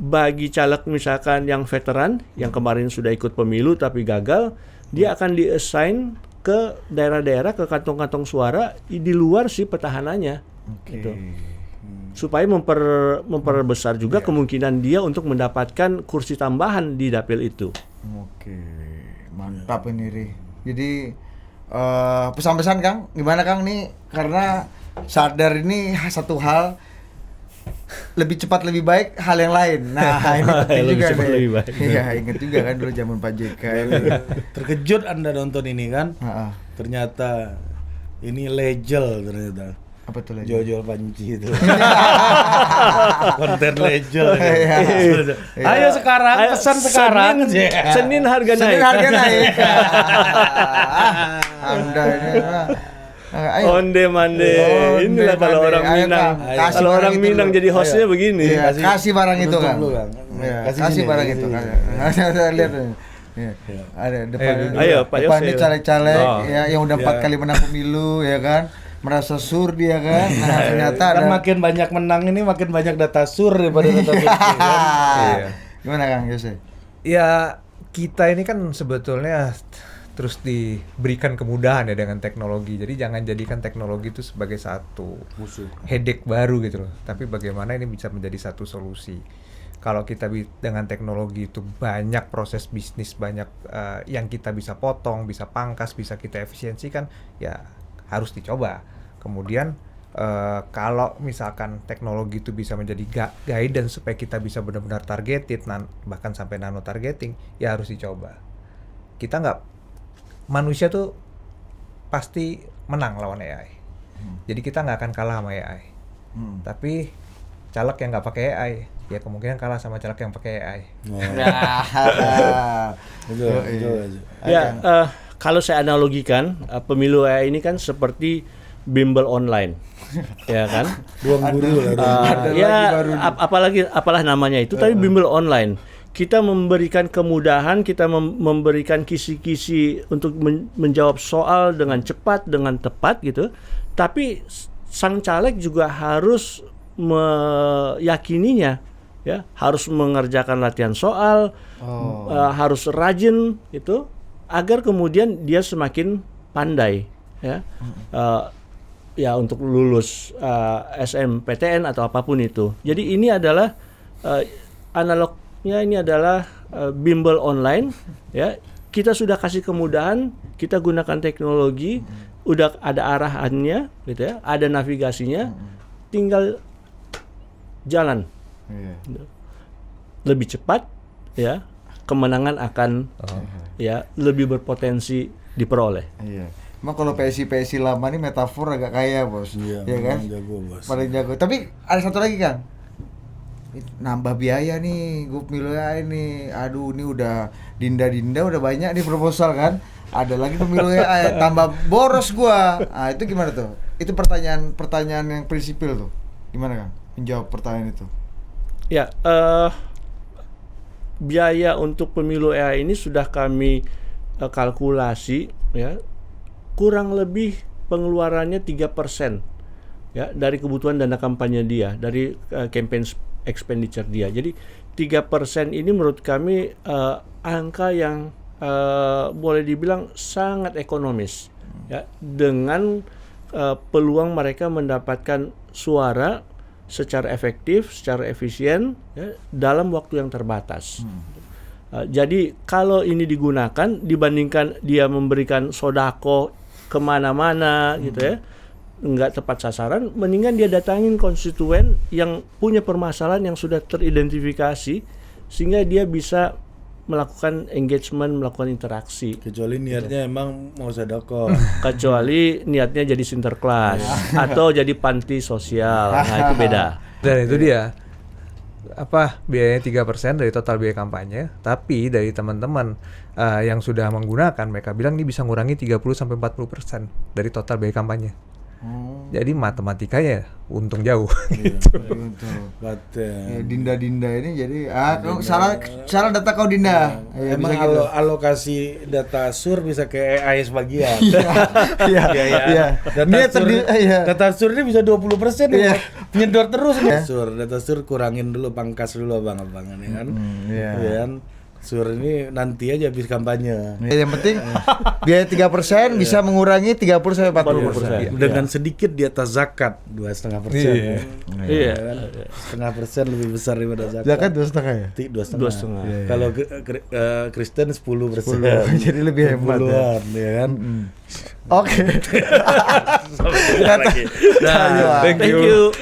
Bagi caleg misalkan yang veteran yang kemarin sudah ikut pemilu tapi gagal, dia akan di-assign ke daerah-daerah, ke kantong-kantong suara di luar si petahananya. Gitu. Supaya memperbesar juga kemungkinan dia untuk mendapatkan kursi tambahan di dapil itu.
Oke, mantap ini Ri. Jadi pesan-pesan Kang, gimana Kang nih? Karena sadar ini satu hal, lebih cepat lebih baik hal yang lain. Nah ini penting juga nih. Iya inget juga kan dulu zaman Pak JK.
Terkejut Anda nonton ini kan? Ternyata ini legel ternyata.
Apa tuh legel?
Jual-jual panci itu. Konten legel. Ayo sekarang, pesan sekarang.
Senin harga naik.
Senin harga naik. Anda ini.
Onde mande. Inilah kalau orang Minang. Kalau orang Minang jadi hostnya begini.
Iya, kasih barang itu kan. Kasih barang itu kan. Lihat. Ada depan.
Ayo Pak Yose.
Depan ini caleg-caleg ya yang udah 4 kali menang pemilu ya kan. Merasa sur dia kan. Nah, ternyata
kan makin banyak menang ini makin banyak data sur daripada data sur.
Gimana Kang Yose?
Ya kita ini kan sebetulnya terus diberikan kemudahan ya dengan teknologi. Jadi jangan jadikan teknologi itu sebagai satu headache baru gitu loh. Tapi bagaimana ini bisa menjadi satu solusi. Kalau kita dengan teknologi itu banyak proses bisnis, banyak yang kita bisa potong, bisa pangkas, bisa kita efisiensikan, ya harus dicoba. Kemudian kalau misalkan teknologi itu bisa menjadi guidance supaya kita bisa benar-benar targeted, bahkan sampai nano targeting, ya harus dicoba. Manusia tuh pasti menang lawan AI. Jadi kita nggak akan kalah sama AI. Tapi caleg yang nggak pakai AI, ya kemungkinan kalah sama caleg yang pakai AI.
Ya, kalau saya analogikan, pemilu AI ini kan seperti bimbel online, ya kan?
Ruang guru lah.
Apalah namanya itu, tapi bimbel online. Kita memberikan kemudahan, kita memberikan kisi-kisi untuk menjawab soal dengan cepat, dengan tepat gitu. Tapi sang caleg juga harus meyakininya ya, harus mengerjakan latihan soal, harus rajin itu, agar kemudian dia semakin pandai, ya, ya untuk lulus SMPTN atau apapun itu. Jadi ini adalah analognya, ini adalah bimbel online, ya. Kita sudah kasih kemudahan, kita gunakan teknologi, udah ada arahannya, gitu ya, ada navigasinya, tinggal jalan. Lebih cepat, ya, kemenangan akan ya lebih berpotensi diperoleh.
Iya. Emang kalau PSI lama nih metafor agak kaya, Bos.
Iya,
ya kan?
jago, Bos.
Paling jago. Tapi ada satu lagi, Kang. Nambah biaya nih, gue pemilu ini. Aduh, ini udah dinda udah banyak nih proposal kan. Ada lagi pemilu tambah boros gua. Ah, itu gimana tuh? Itu pertanyaan yang prinsipil tuh. Gimana, Kang? Menjawab pertanyaan itu.
Ya, biaya untuk pemilu AI ini sudah kami kalkulasi, ya, kurang lebih pengeluarannya 3%, ya, dari kebutuhan dana kampanye dia, dari campaign expenditure dia. Jadi 3% ini menurut kami angka yang boleh dibilang sangat ekonomis, ya, dengan peluang mereka mendapatkan suara secara efektif, secara efisien, ya, dalam waktu yang terbatas. Jadi kalau ini digunakan dibandingkan dia memberikan sodako kemana-mana, gitu ya, nggak tepat sasaran, mendingan dia datangin konstituen yang punya permasalahan yang sudah teridentifikasi, sehingga dia bisa melakukan engagement, melakukan interaksi.
Kecuali niatnya emang mau sedekah.
Kecuali niatnya jadi sinterklas atau jadi panti sosial. Nah, itu beda.
Dan itu dia, biayanya 3% dari total biaya kampanye, tapi dari teman-teman yang sudah menggunakan, mereka bilang ini bisa ngurangi 30-40% dari total biaya kampanye. Jadi matematikanya untung jauh.
Betul.
Ya, Dinda ini jadi salah data kau Dinda. Ya,
Emang
gitu.
alokasi data sur bisa ke AI sebagian.
Iya.
Data sur ini bisa 20%.
Iya.
Nyedot terus nih.
Iya.
Data sur kurangin dulu, pangkas dulu abang-abangan, ya kan.
Iya.
Iya kan? Sur ini nanti aja habis kampanye.
Yang penting biaya 3% bisa mengurangi 30-40%.
Dengan sedikit di atas zakat 2,5%.
Iya.
Kan? 0,5% lebih besar daripada zakat.
Zakat 2,5 ya?
2,5. Kalau Kristen 10%.
Jadi lebih hebat ya.
Ya kan?
Oke.
Thank you.